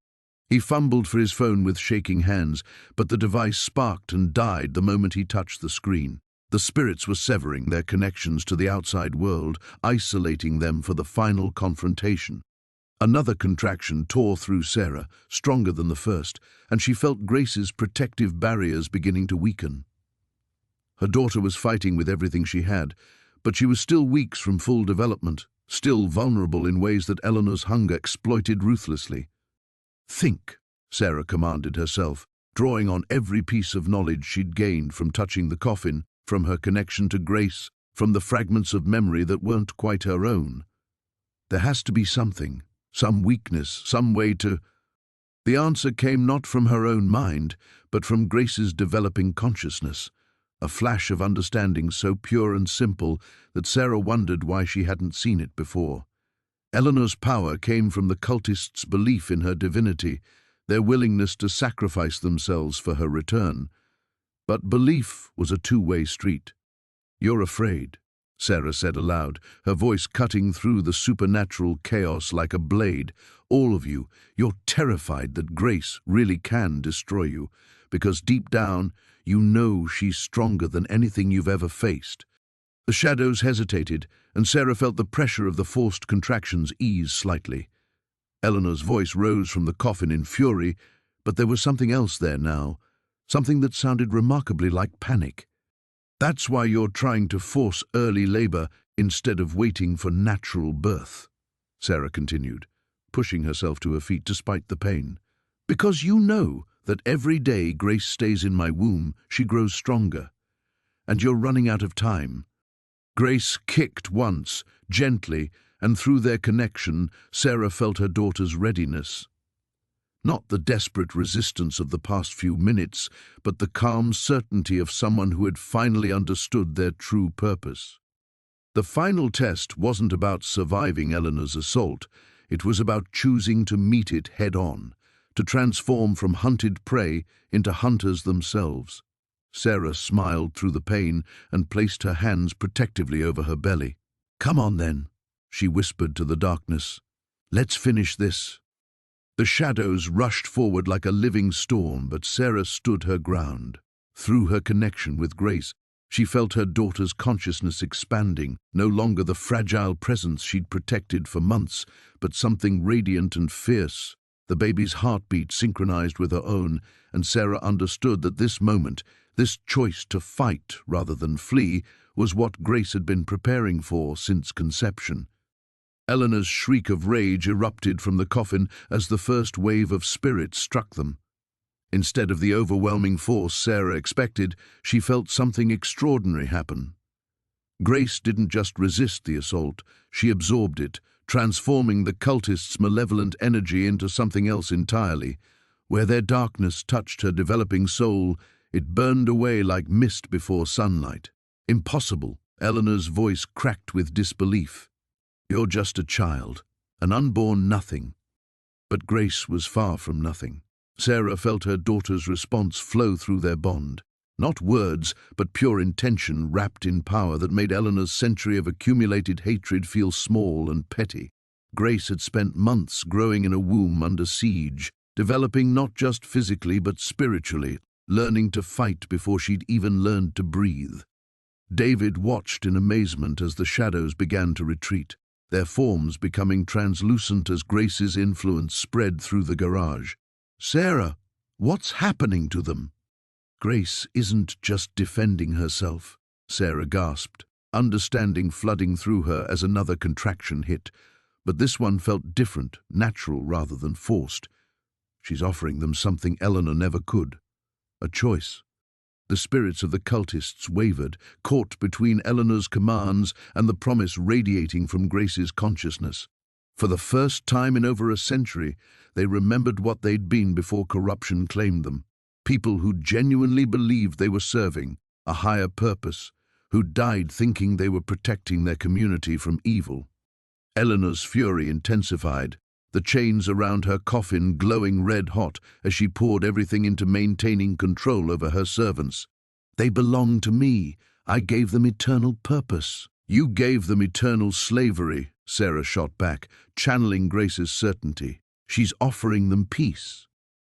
He fumbled for his phone with shaking hands, but the device sparked and died the moment he touched the screen. The spirits were severing their connections to the outside world, isolating them for the final confrontation. Another contraction tore through Sarah, stronger than the first, and she felt Grace's protective barriers beginning to weaken. Her daughter was fighting with everything she had, but she was still weeks from full development, still vulnerable in ways that Eleanor's hunger exploited ruthlessly. Think, Sarah commanded herself, drawing on every piece of knowledge she'd gained from touching the coffin, from her connection to Grace, from the fragments of memory that weren't quite her own. There has to be something, some weakness, some way to... The answer came not from her own mind, but from Grace's developing consciousness, a flash of understanding so pure and simple that Sarah wondered why she hadn't seen it before. Eleanor's power came from the cultists' belief in her divinity, their willingness to sacrifice themselves for her return. But belief was a two-way street. You're afraid, Sarah said aloud, her voice cutting through the supernatural chaos like a blade. All of you, you're terrified that Grace really can destroy you, because deep down, you know she's stronger than anything you've ever faced. The shadows hesitated, and Sarah felt the pressure of the forced contractions ease slightly. Eleanor's voice rose from the coffin in fury, but there was something else there now, something that sounded remarkably like panic. That's why you're trying to force early labor instead of waiting for natural birth, Sarah continued, pushing herself to her feet despite the pain. Because you know that every day Grace stays in my womb, she grows stronger. And you're running out of time. Grace kicked once, gently, and through their connection, Sarah felt her daughter's readiness. Not the desperate resistance of the past few minutes, but the calm certainty of someone who had finally understood their true purpose. The final test wasn't about surviving Eleanor's assault. It was about choosing to meet it head-on, to transform from hunted prey into hunters themselves. Sarah smiled through the pain and placed her hands protectively over her belly. "Come on, then," she whispered to the darkness. "Let's finish this." The shadows rushed forward like a living storm, but Sarah stood her ground. Through her connection with Grace, she felt her daughter's consciousness expanding, no longer the fragile presence she'd protected for months, but something radiant and fierce. The baby's heartbeat synchronized with her own, and Sarah understood that this moment, this choice to fight rather than flee, was what Grace had been preparing for since conception. Eleanor's shriek of rage erupted from the coffin as the first wave of spirit struck them. Instead of the overwhelming force Sarah expected, she felt something extraordinary happen. Grace didn't just resist the assault, she absorbed it, transforming the cultists' malevolent energy into something else entirely. Where their darkness touched her developing soul, it burned away like mist before sunlight. Impossible, Eleanor's voice cracked with disbelief. You're just a child, an unborn nothing. But Grace was far from nothing. Sarah felt her daughter's response flow through their bond. Not words, but pure intention wrapped in power that made Eleanor's century of accumulated hatred feel small and petty. Grace had spent months growing in a womb under siege, developing not just physically but spiritually, learning to fight before she'd even learned to breathe. David watched in amazement as the shadows began to retreat, their forms becoming translucent as Grace's influence spread through the garage. "Sarah, what's happening to them?" "Grace isn't just defending herself," Sarah gasped, understanding flooding through her as another contraction hit. But this one felt different, natural rather than forced. She's offering them something Eleanor never could. A choice. The spirits of the cultists wavered, caught between Eleanor's commands and the promise radiating from Grace's consciousness. For the first time in over a century, they remembered what they'd been before corruption claimed them. People who genuinely believed they were serving a higher purpose, who died thinking they were protecting their community from evil. Eleanor's fury intensified, the chains around her coffin glowing red-hot as she poured everything into maintaining control over her servants. "They belong to me. I gave them eternal purpose." "You gave them eternal slavery," Sarah shot back, channeling Grace's certainty. "She's offering them peace."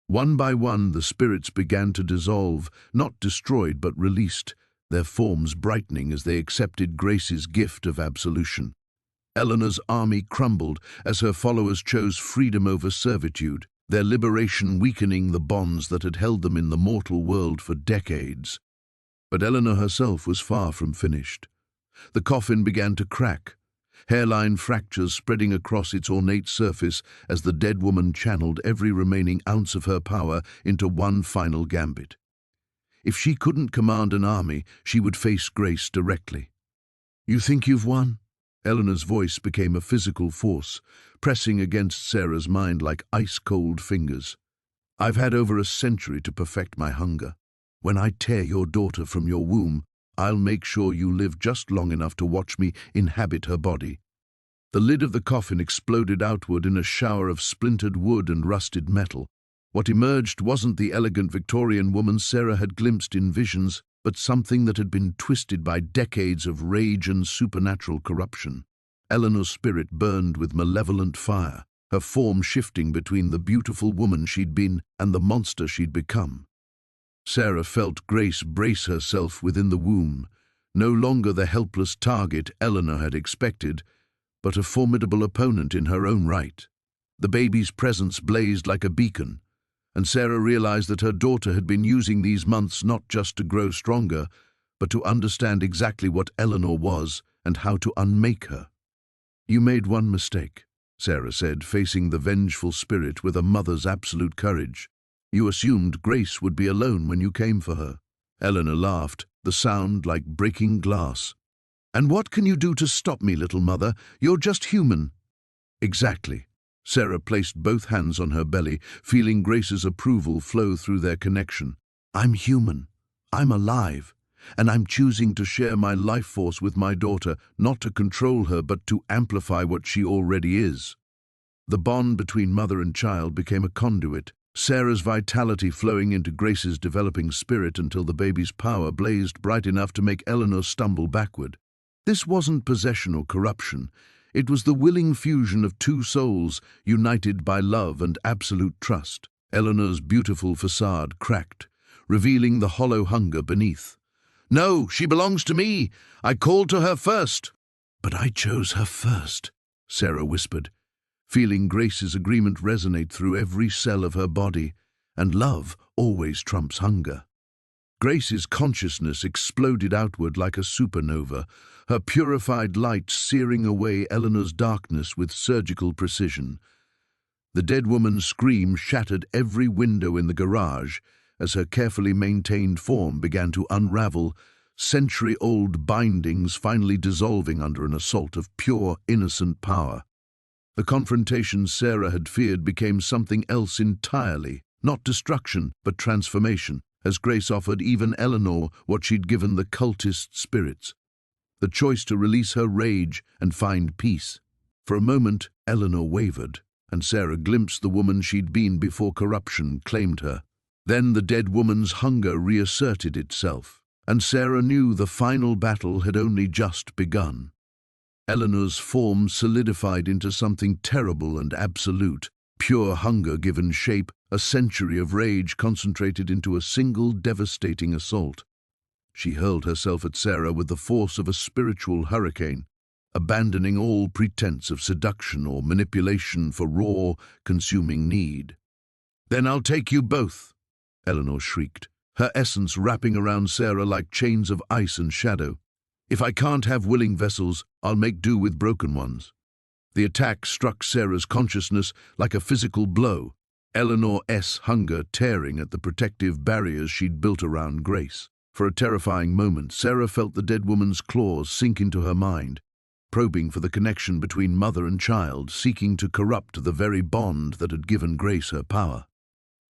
One by one, the spirits began to dissolve, not destroyed but released, their forms brightening as they accepted Grace's gift of absolution. Eleanor's army crumbled as her followers chose freedom over servitude, their liberation weakening the bonds that had held them in the mortal world for decades. But Eleanor herself was far from finished. The coffin began to crack, hairline fractures spreading across its ornate surface as the dead woman channeled every remaining ounce of her power into one final gambit. If she couldn't command an army, she would face Grace directly. "You think you've won?" Eleanor's voice became a physical force, pressing against Sarah's mind like ice-cold fingers. "I've had over a century to perfect my hunger. When I tear your daughter from your womb, I'll make sure you live just long enough to watch me inhabit her body." The lid of the coffin exploded outward in a shower of splintered wood and rusted metal. What emerged wasn't the elegant Victorian woman Sarah had glimpsed in visions, but something that had been twisted by decades of rage and supernatural corruption. Eleanor's spirit burned with malevolent fire, her form shifting between the beautiful woman she'd been and the monster she'd become. Sarah felt Grace brace herself within the womb, no longer the helpless target Eleanor had expected, but a formidable opponent in her own right. The baby's presence blazed like a beacon, and Sarah realized that her daughter had been using these months not just to grow stronger, but to understand exactly what Eleanor was and how to unmake her. "You made one mistake," Sarah said, facing the vengeful spirit with a mother's absolute courage. "You assumed Grace would be alone when you came for her." Eleanor laughed, the sound like breaking glass. "And what can you do to stop me, little mother? You're just human." "Exactly." Sarah placed both hands on her belly, feeling Grace's approval flow through their connection. "I'm human. I'm alive. And I'm choosing to share my life force with my daughter, not to control her, but to amplify what she already is." The bond between mother and child became a conduit, Sarah's vitality flowing into Grace's developing spirit until the baby's power blazed bright enough to make Eleanor stumble backward. This wasn't possession or corruption. It was the willing fusion of two souls, united by love and absolute trust. Eleanor's beautiful facade cracked, revealing the hollow hunger beneath. "No, she belongs to me. I called to her first." "But I chose her first," Sarah whispered, feeling Grace's agreement resonate through every cell of her body, and love always trumps hunger. Grace's consciousness exploded outward like a supernova, her purified light searing away Eleanor's darkness with surgical precision. The dead woman's scream shattered every window in the garage as her carefully maintained form began to unravel, century-old bindings finally dissolving under an assault of pure, innocent power. The confrontation Sarah had feared became something else entirely, not destruction, but transformation, as Grace offered even Eleanor what she'd given the cultist spirits: the choice to release her rage and find peace. For a moment, Eleanor wavered, and Sarah glimpsed the woman she'd been before corruption claimed her. Then the dead woman's hunger reasserted itself, and Sarah knew the final battle had only just begun. Eleanor's form solidified into something terrible and absolute, pure hunger given shape, a century of rage concentrated into a single devastating assault. She hurled herself at Sarah with the force of a spiritual hurricane, abandoning all pretense of seduction or manipulation for raw, consuming need. "Then I'll take you both," Eleanor shrieked, her essence wrapping around Sarah like chains of ice and shadow. "If I can't have willing vessels, I'll make do with broken ones." The attack struck Sarah's consciousness like a physical blow, Eleanor's hunger tearing at the protective barriers she'd built around Grace. For a terrifying moment, Sarah felt the dead woman's claws sink into her mind, probing for the connection between mother and child, seeking to corrupt the very bond that had given Grace her power.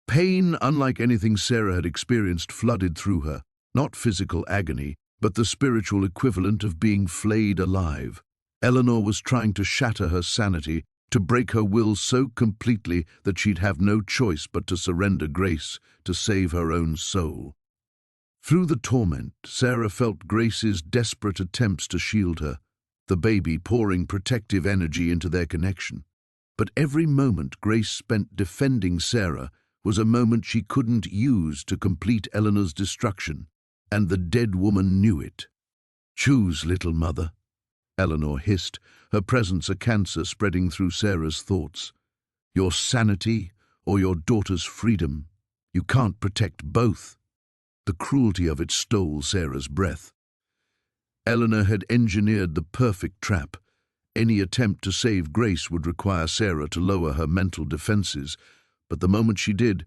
Pain, unlike anything Sarah had experienced, flooded through her, not physical agony, but the spiritual equivalent of being flayed alive. Eleanor was trying to shatter her sanity, to break her will so completely that she'd have no choice but to surrender Grace to save her own soul. Through the torment, Sarah felt Grace's desperate attempts to shield her, the baby pouring protective energy into their connection. But every moment Grace spent defending Sarah was a moment she couldn't use to complete Eleanor's destruction, and the dead woman knew it. "Choose, little mother," Eleanor hissed, her presence a cancer spreading through Sarah's thoughts. "Your sanity or your daughter's freedom. You can't protect both." The cruelty of it stole Sarah's breath. Eleanor had engineered the perfect trap. Any attempt to save Grace would require Sarah to lower her mental defenses, but the moment she did,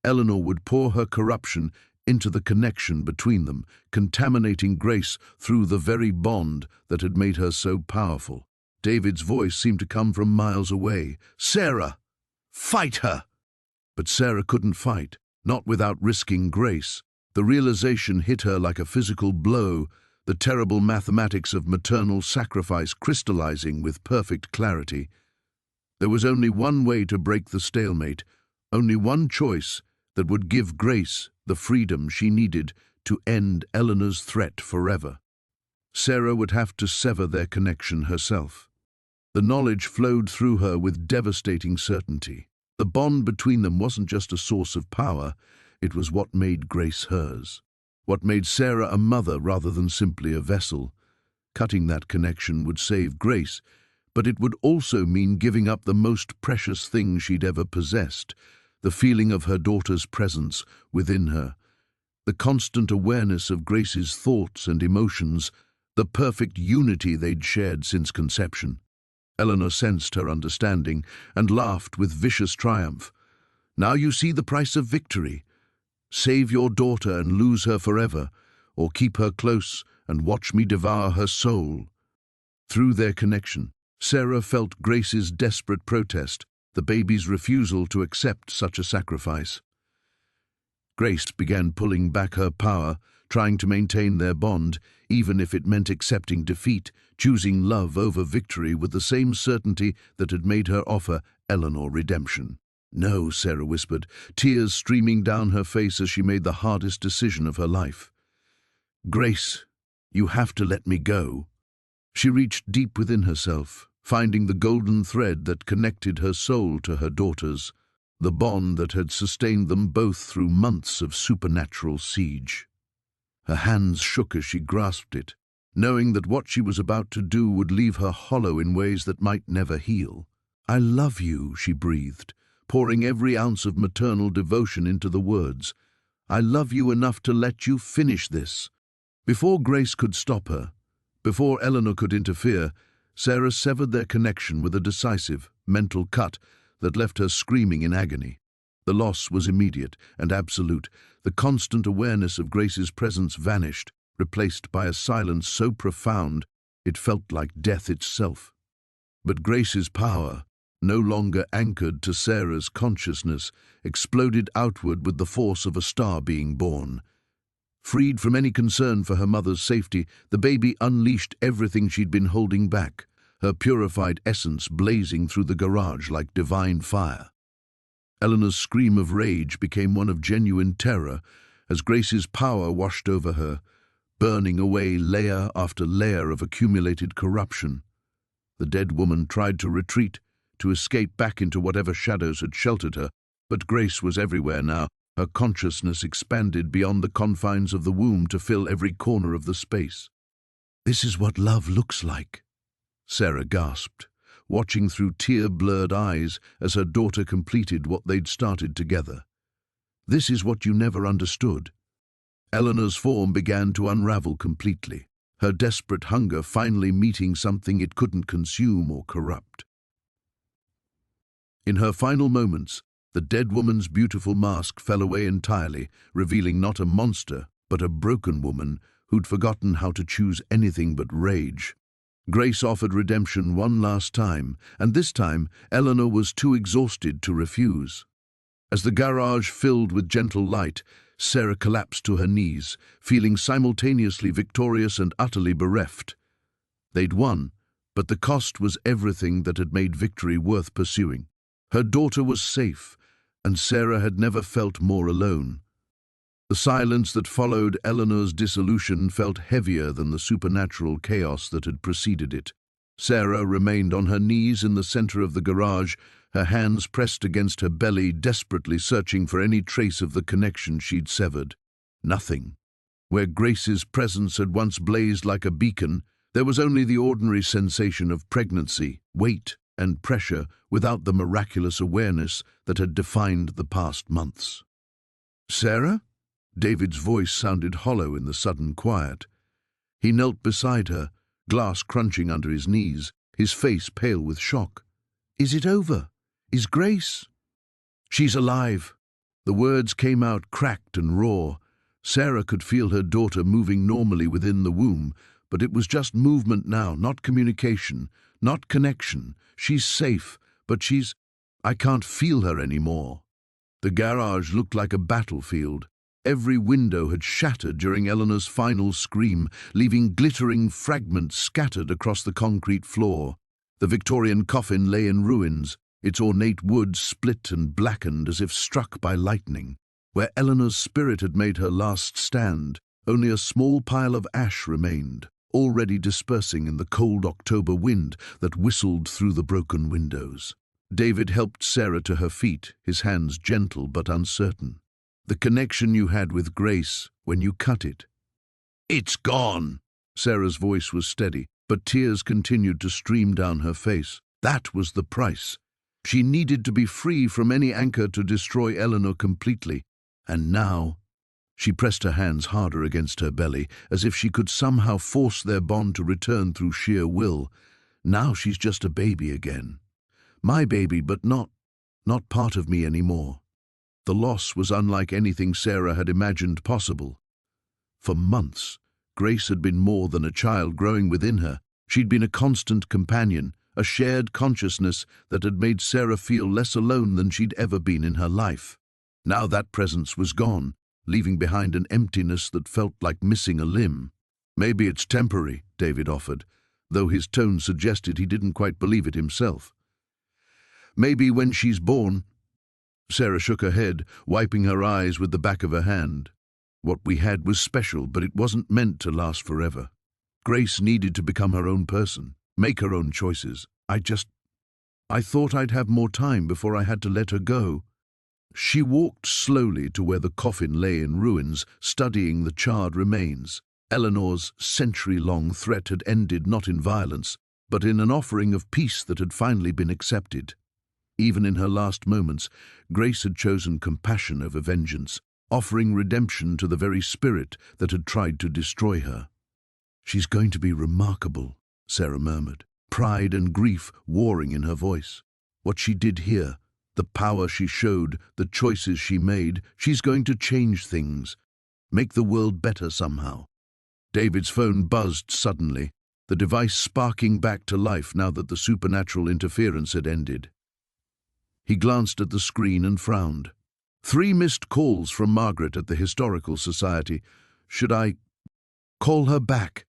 Eleanor would pour her corruption into the connection between them, contaminating Grace through the very bond that had made her so powerful. David's voice seemed to come from miles away. "Sarah, fight her!" But Sarah couldn't fight, not without risking Grace. The realization hit her like a physical blow, the terrible mathematics of maternal sacrifice crystallizing with perfect clarity. There was only one way to break the stalemate, only one choice that would give Grace the freedom she needed to end Eleanor's threat forever. Sarah would have to sever their connection herself. The knowledge flowed through her with devastating certainty. The bond between them wasn't just a source of power, it was what made Grace hers. What made Sarah a mother rather than simply a vessel. Cutting that connection would save Grace, but it would also mean giving up the most precious thing she'd ever possessed, the feeling of her daughter's presence within her, the constant awareness of Grace's thoughts and emotions, the perfect unity they'd shared since conception. Eleanor sensed her understanding and laughed with vicious triumph. "Now you see the price of victory. Save your daughter and lose her forever, or keep her close and watch me devour her soul." Through their connection, Sarah felt Grace's desperate protest, the baby's refusal to accept such a sacrifice. Grace began pulling back her power, trying to maintain their bond, even if it meant accepting defeat, choosing love over victory with the same certainty that had made her offer Eleanor redemption. "No," Sarah whispered, tears streaming down her face as she made the hardest decision of her life. "Grace, you have to let me go." She reached deep within herself, finding the golden thread that connected her soul to her daughter's, the bond that had sustained them both through months of supernatural siege. Her hands shook as she grasped it, knowing that what she was about to do would leave her hollow in ways that might never heal. "I love you," she breathed, pouring every ounce of maternal devotion into the words. I love you enough to let you finish this." Before Grace could stop her, before Eleanor could interfere, Sarah severed their connection with a decisive, mental cut that left her screaming in agony. The loss was immediate and absolute. The constant awareness of Grace's presence vanished, replaced by a silence so profound it felt like death itself. But Grace's power, no longer anchored to Sarah's consciousness, exploded outward with the force of a star being born. Freed from any concern for her mother's safety, the baby unleashed everything she'd been holding back, her purified essence blazing through the garage like divine fire. Eleanor's scream of rage became one of genuine terror as Grace's power washed over her, burning away layer after layer of accumulated corruption. The dead woman tried to retreat, to escape back into whatever shadows had sheltered her, but Grace was everywhere now. Her consciousness expanded beyond the confines of the womb to fill every corner of the space. "This is what love looks like," Sarah gasped, watching through tear-blurred eyes as her daughter completed what they'd started together. "This is what you never understood." Eleanor's form began to unravel completely, her desperate hunger finally meeting something it couldn't consume or corrupt. In her final moments, the dead woman's beautiful mask fell away entirely, revealing not a monster, but a broken woman who'd forgotten how to choose anything but rage. Grace offered redemption one last time, and this time Eleanor was too exhausted to refuse. As the garage filled with gentle light, Sarah collapsed to her knees, feeling simultaneously victorious and utterly bereft. They'd won, but the cost was everything that had made victory worth pursuing. Her daughter was safe, and Sarah had never felt more alone. The silence that followed Eleanor's dissolution felt heavier than the supernatural chaos that had preceded it. Sarah remained on her knees in the center of the garage, her hands pressed against her belly, desperately searching for any trace of the connection she'd severed. Nothing. Where Grace's presence had once blazed like a beacon, there was only the ordinary sensation of pregnancy, weight, and pressure without the miraculous awareness that had defined the past months. "Sarah?" David's voice sounded hollow in the sudden quiet. He knelt beside her, glass crunching under his knees, his face pale with shock. "Is it over? Is Grace?" "She's alive." The words came out cracked and raw. Sarah could feel her daughter moving normally within the womb, but it was just movement now, not communication, not connection. "She's safe, but I can't feel her anymore." The garage looked like a battlefield. Every window had shattered during Eleanor's final scream, leaving glittering fragments scattered across the concrete floor. The Victorian coffin lay in ruins, its ornate wood split and blackened as if struck by lightning. Where Eleanor's spirit had made her last stand, only a small pile of ash remained, already dispersing in the cold October wind that whistled through the broken windows. David helped Sarah to her feet, his hands gentle but uncertain. "The connection you had with Grace when you cut it." "It's gone." Sarah's voice was steady, but tears continued to stream down her face. That was the price. She needed to be free from any anchor to destroy Eleanor completely. And now, she pressed her hands harder against her belly, as if she could somehow force their bond to return through sheer will. Now she's just a baby again. My baby, but not part of me anymore. The loss was unlike anything Sarah had imagined possible. For months, Grace had been more than a child growing within her. She'd been a constant companion, a shared consciousness that had made Sarah feel less alone than she'd ever been in her life. Now that presence was gone, leaving behind an emptiness that felt like missing a limb. "Maybe it's temporary," David offered, though his tone suggested he didn't quite believe it himself. "Maybe when she's born." Sarah shook her head, wiping her eyes with the back of her hand. "What we had was special, but it wasn't meant to last forever. Grace needed to become her own person, make her own choices. I thought I'd have more time before I had to let her go." She walked slowly to where the coffin lay in ruins, studying the charred remains. Eleanor's century-long threat had ended not in violence, but in an offering of peace that had finally been accepted. Even in her last moments, Grace had chosen compassion over vengeance, offering redemption to the very spirit that had tried to destroy her. "She's going to be remarkable," Sarah murmured, pride and grief warring in her voice. What she did here, the power she showed, the choices she made, she's going to change things, make the world better somehow. David's phone buzzed suddenly, the device sparking back to life now that the supernatural interference had ended. He glanced at the screen and frowned. 3 missed calls from Margaret at the Historical Society. Should I call her back?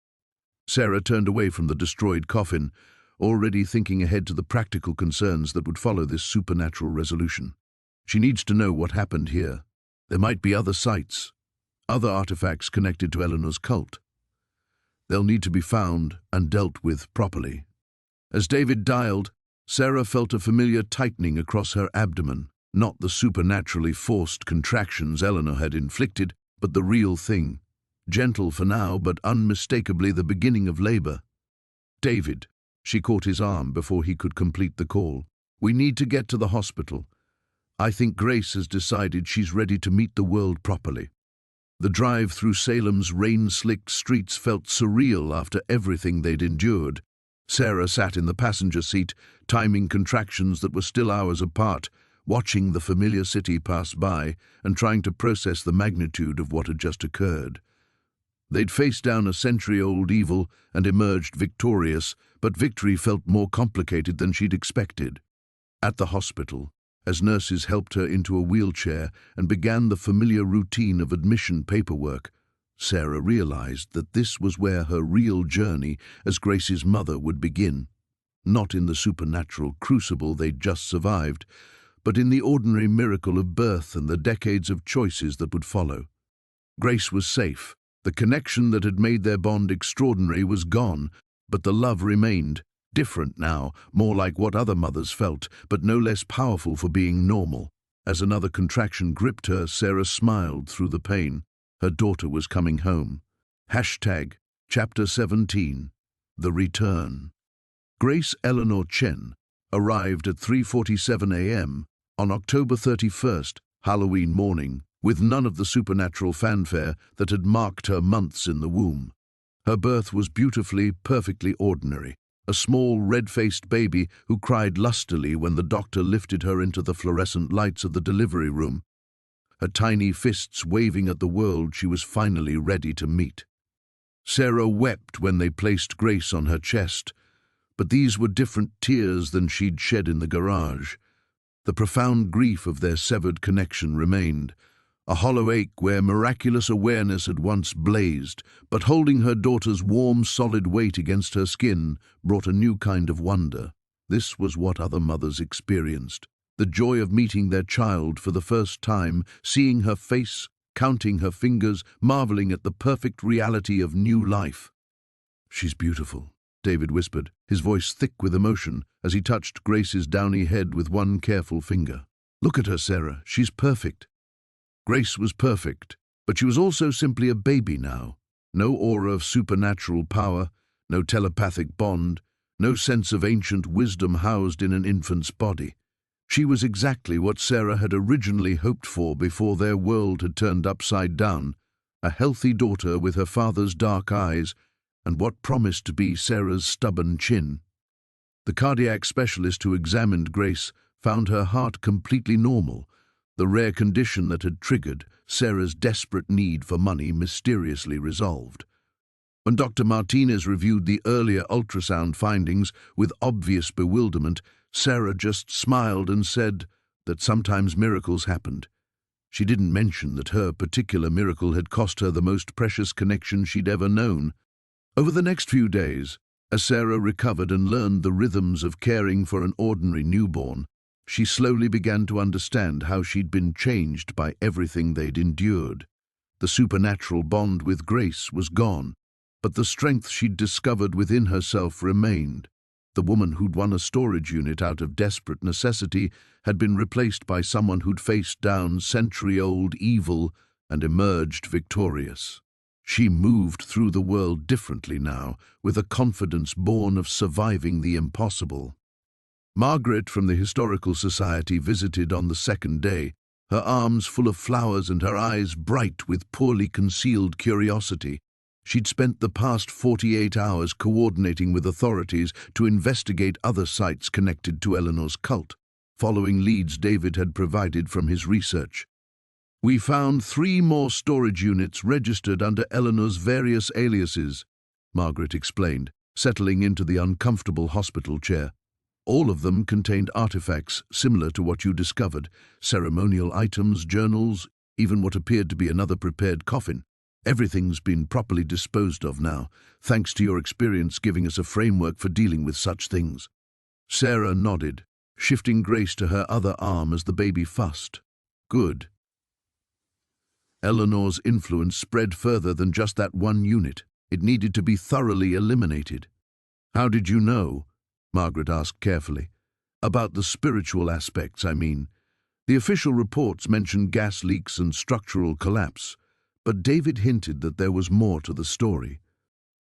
Sarah turned away from the destroyed coffin, already thinking ahead to the practical concerns that would follow this supernatural resolution. She needs to know what happened here. There might be other sites, other artifacts connected to Eleanor's cult. They'll need to be found and dealt with properly. As David dialed, Sarah felt a familiar tightening across her abdomen, not the supernaturally forced contractions Eleanor had inflicted, but the real thing. Gentle for now, but unmistakably the beginning of labor. "David," she caught his arm before he could complete the call. "We need to get to the hospital. I think Grace has decided she's ready to meet the world properly." The drive through Salem's rain-slicked streets felt surreal after everything they'd endured. Sarah sat in the passenger seat, timing contractions that were still hours apart, watching the familiar city pass by and trying to process the magnitude of what had just occurred. They'd faced down a century-old evil and emerged victorious, but victory felt more complicated than she'd expected. At the hospital, as nurses helped her into a wheelchair and began the familiar routine of admission paperwork, Sarah realized that this was where her real journey as Grace's mother would begin. Not in the supernatural crucible they'd just survived, but in the ordinary miracle of birth and the decades of choices that would follow. Grace was safe. The connection that had made their bond extraordinary was gone, but the love remained, different now, more like what other mothers felt, but no less powerful for being normal. As another contraction gripped her, Sarah smiled through the pain. Her daughter was coming home. Chapter 17. The Return. Grace Eleanor Chen arrived at 3:47 a.m. on October 31st, Halloween morning, with none of the supernatural fanfare that had marked her months in the womb. Her birth was beautifully, perfectly ordinary. A small, red-faced baby who cried lustily when the doctor lifted her into the fluorescent lights of the delivery room, her tiny fists waving at the world she was finally ready to meet. Sarah wept when they placed Grace on her chest, but these were different tears than she'd shed in the garage. The profound grief of their severed connection remained, a hollow ache where miraculous awareness had once blazed, but holding her daughter's warm, solid weight against her skin brought a new kind of wonder. This was what other mothers experienced. The joy of meeting their child for the first time, seeing her face, counting her fingers, marveling at the perfect reality of new life. "She's beautiful," David whispered, his voice thick with emotion, as he touched Grace's downy head with one careful finger. "Look at her, Sarah. She's perfect." Grace was perfect, but she was also simply a baby now. No aura of supernatural power, no telepathic bond, no sense of ancient wisdom housed in an infant's body. She was exactly what Sarah had originally hoped for before their world had turned upside down, a healthy daughter with her father's dark eyes and what promised to be Sarah's stubborn chin. The cardiac specialist who examined Grace found her heart completely normal, the rare condition that had triggered Sarah's desperate need for money mysteriously resolved. When Dr. Martinez reviewed the earlier ultrasound findings with obvious bewilderment, Sarah just smiled and said that sometimes miracles happened. She didn't mention that her particular miracle had cost her the most precious connection she'd ever known. Over the next few days, as Sarah recovered and learned the rhythms of caring for an ordinary newborn, she slowly began to understand how she'd been changed by everything they'd endured. The supernatural bond with Grace was gone, but the strength she'd discovered within herself remained. The woman who'd won a storage unit out of desperate necessity had been replaced by someone who'd faced down century-old evil and emerged victorious. She moved through the world differently now, with a confidence born of surviving the impossible. Margaret from the Historical Society visited on the second day, her arms full of flowers and her eyes bright with poorly concealed curiosity. She'd spent the past 48 hours coordinating with authorities to investigate other sites connected to Eleanor's cult, following leads David had provided from his research. "We found 3 more storage units registered under Eleanor's various aliases," Margaret explained, settling into the uncomfortable hospital chair. "All of them contained artifacts similar to what you discovered, ceremonial items, journals, even what appeared to be another prepared coffin. Everything's been properly disposed of now, thanks to your experience giving us a framework for dealing with such things." Sarah nodded, shifting Grace to her other arm as the baby fussed. "Good." Eleanor's influence spread further than just that one unit. It needed to be thoroughly eliminated. "How did you know?" Margaret asked carefully. "About the spiritual aspects, I mean. The official reports mentioned gas leaks and structural collapse, but David hinted that there was more to the story."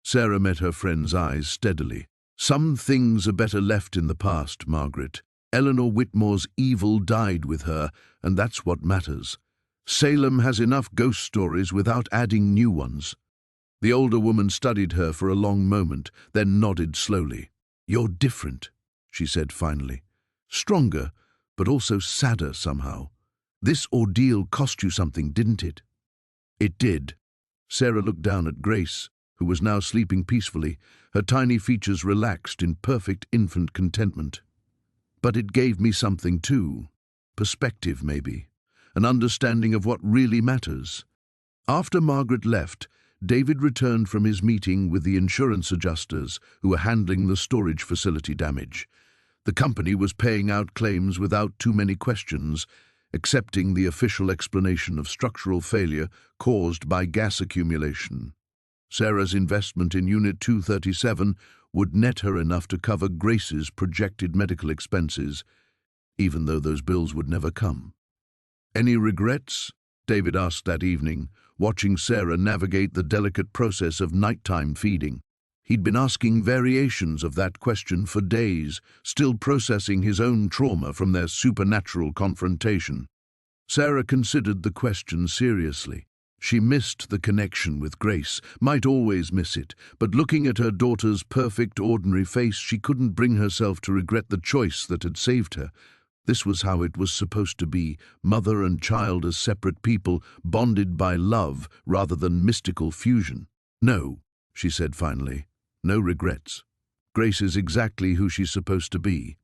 Sarah met her friend's eyes steadily. "Some things are better left in the past, Margaret. Eleanor Whitmore's evil died with her, and that's what matters. Salem has enough ghost stories without adding new ones." The older woman studied her for a long moment, then nodded slowly. "You're different," she said finally. "Stronger, but also sadder somehow. This ordeal cost you something, didn't it?" "It did." Sarah looked down at Grace, who was now sleeping peacefully, her tiny features relaxed in perfect infant contentment. "But it gave me something too. Perspective, maybe. An understanding of what really matters." After Margaret left, David returned from his meeting with the insurance adjusters who were handling the storage facility damage. The company was paying out claims without too many questions, accepting the official explanation of structural failure caused by gas accumulation. Sarah's investment in Unit 237 would net her enough to cover Grace's projected medical expenses, even though those bills would never come. "Any regrets?" David asked that evening, watching Sarah navigate the delicate process of nighttime feeding. He'd been asking variations of that question for days, still processing his own trauma from their supernatural confrontation. Sarah considered the question seriously. She missed the connection with Grace, might always miss it, but looking at her daughter's perfect, ordinary face, she couldn't bring herself to regret the choice that had saved her. This was how it was supposed to be, mother and child as separate people, bonded by love rather than mystical fusion. "No," she said finally. "No regrets. Grace is exactly who she's supposed to be."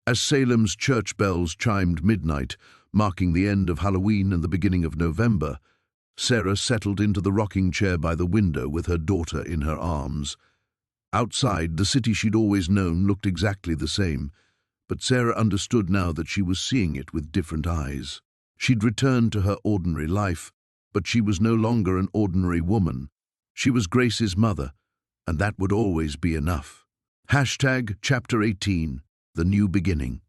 As Salem's church bells chimed midnight, marking the end of Halloween and the beginning of November, Sarah settled into the rocking chair by the window with her daughter in her arms. Outside, the city she'd always known looked exactly the same, but Sarah understood now that she was seeing it with different eyes. She'd returned to her ordinary life, but she was no longer an ordinary woman. She was Grace's mother, and that would always be enough. Chapter 18, The New Beginning.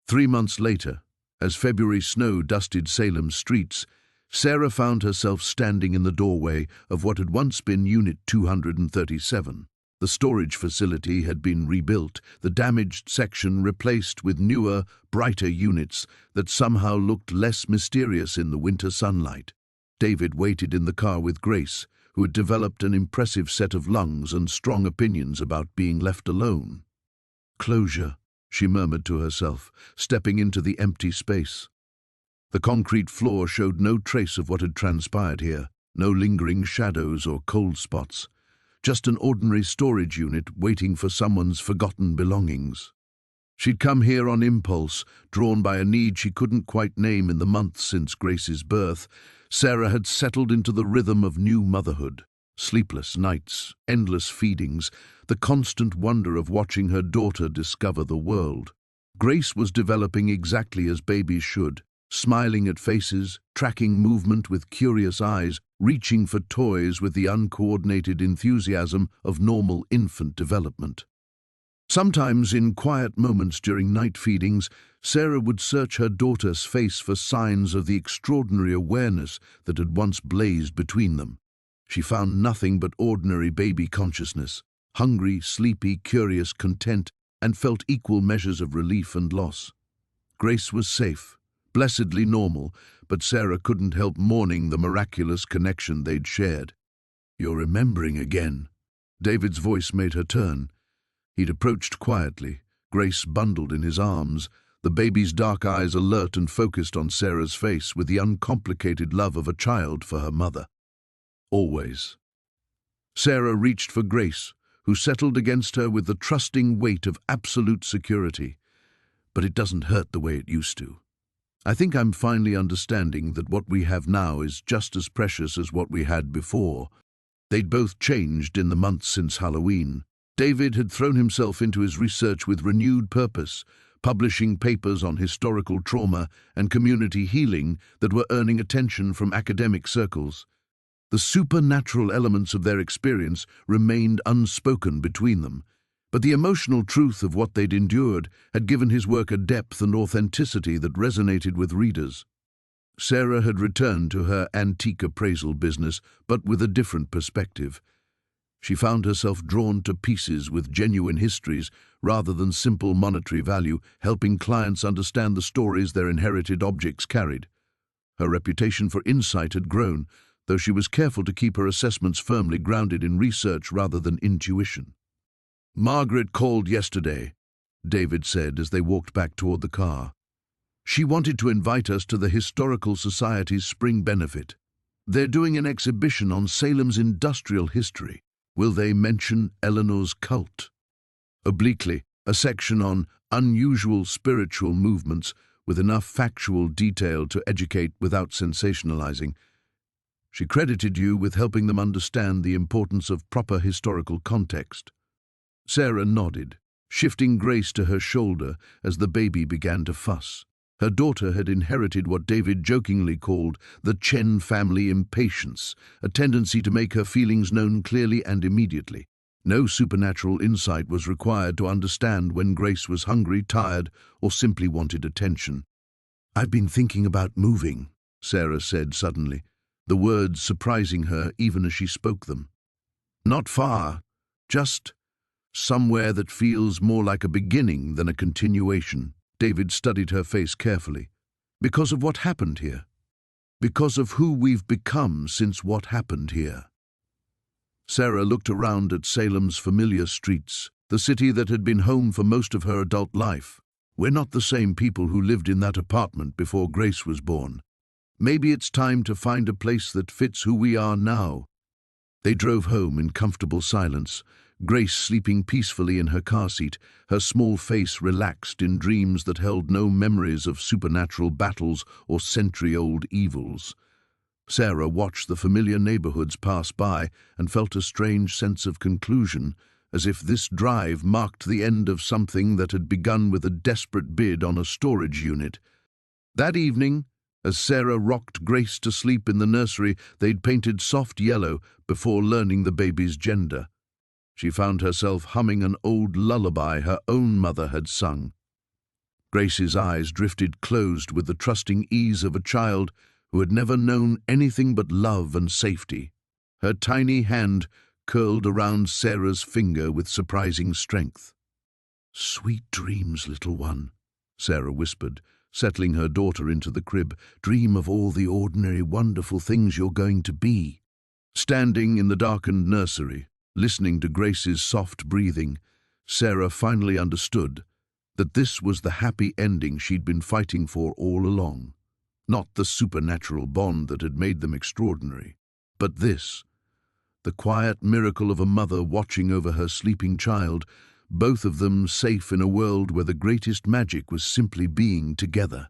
3 months later, as February snow dusted Salem's streets, Sarah found herself standing in the doorway of what had once been Unit 237. The storage facility had been rebuilt, the damaged section replaced with newer, brighter units that somehow looked less mysterious in the winter sunlight. David waited in the car with Grace, who had developed an impressive set of lungs and strong opinions about being left alone. "Closure," she murmured to herself, stepping into the empty space. The concrete floor showed no trace of what had transpired here, no lingering shadows or cold spots. Just an ordinary storage unit waiting for someone's forgotten belongings. She'd come here on impulse, drawn by a need she couldn't quite name in the months since Grace's birth. Sarah had settled into the rhythm of new motherhood. Sleepless nights, endless feedings, the constant wonder of watching her daughter discover the world. Grace was developing exactly as babies should, smiling at faces, tracking movement with curious eyes, reaching for toys with the uncoordinated enthusiasm of normal infant development. Sometimes, in quiet moments during night feedings, Sarah would search her daughter's face for signs of the extraordinary awareness that had once blazed between them. She found nothing but ordinary baby consciousness, hungry, sleepy, curious, content, and felt equal measures of relief and loss. Grace was safe, blessedly normal, but Sarah couldn't help mourning the miraculous connection they'd shared. "You're remembering again." David's voice made her turn. He'd approached quietly, Grace bundled in his arms, the baby's dark eyes alert and focused on Sarah's face with the uncomplicated love of a child for her mother. Always. Sarah reached for Grace, who settled against her with the trusting weight of absolute security. "But it doesn't hurt the way it used to. I think I'm finally understanding that what we have now is just as precious as what we had before." They'd both changed in the months since Halloween. David had thrown himself into his research with renewed purpose, publishing papers on historical trauma and community healing that were earning attention from academic circles. The supernatural elements of their experience remained unspoken between them, but the emotional truth of what they'd endured had given his work a depth and authenticity that resonated with readers. Sarah had returned to her antique appraisal business, but with a different perspective. She found herself drawn to pieces with genuine histories rather than simple monetary value, helping clients understand the stories their inherited objects carried. Her reputation for insight had grown, though she was careful to keep her assessments firmly grounded in research rather than intuition. "Margaret called yesterday," David said as they walked back toward the car. "She wanted to invite us to the Historical Society's spring benefit. They're doing an exhibition on Salem's industrial history. Will they mention Eleanor's cult?" Obliquely, a section on unusual spiritual movements with enough factual detail to educate without sensationalizing. She credited you with helping them understand the importance of proper historical context. Sarah nodded, shifting Grace to her shoulder as the baby began to fuss. Her daughter had inherited what David jokingly called the Chen family impatience, a tendency to make her feelings known clearly and immediately. No supernatural insight was required to understand when Grace was hungry, tired, or simply wanted attention. "I've been thinking about moving," Sarah said suddenly, the words surprising her even as she spoke them. "Not far, just somewhere that feels more like a beginning than a continuation." David studied her face carefully. "Because of what happened here. Because of who we've become since what happened here." Sarah looked around at Salem's familiar streets, the city that had been home for most of her adult life. "We're not the same people who lived in that apartment before Grace was born. Maybe it's time to find a place that fits who we are now." They drove home in comfortable silence, Grace sleeping peacefully in her car seat, her small face relaxed in dreams that held no memories of supernatural battles or century-old evils. Sarah watched the familiar neighborhoods pass by and felt a strange sense of conclusion, as if this drive marked the end of something that had begun with a desperate bid on a storage unit. That evening, as Sarah rocked Grace to sleep in the nursery, they'd painted soft yellow before learning the baby's gender. She found herself humming an old lullaby her own mother had sung. Grace's eyes drifted closed with the trusting ease of a child who had never known anything but love and safety. Her tiny hand curled around Sarah's finger with surprising strength. "Sweet dreams, little one," Sarah whispered, settling her daughter into the crib. "Dream of all the ordinary, wonderful things you're going to be." Standing in the darkened nursery, listening to Grace's soft breathing, Sarah finally understood that this was the happy ending she'd been fighting for all along. Not the supernatural bond that had made them extraordinary, but this, the quiet miracle of a mother watching over her sleeping child, both of them safe in a world where the greatest magic was simply being together.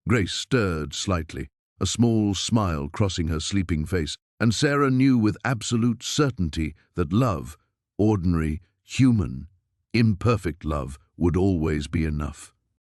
Grace stirred slightly, a small smile crossing her sleeping face, and Sarah knew with absolute certainty that love, ordinary, human, imperfect love, would always be enough.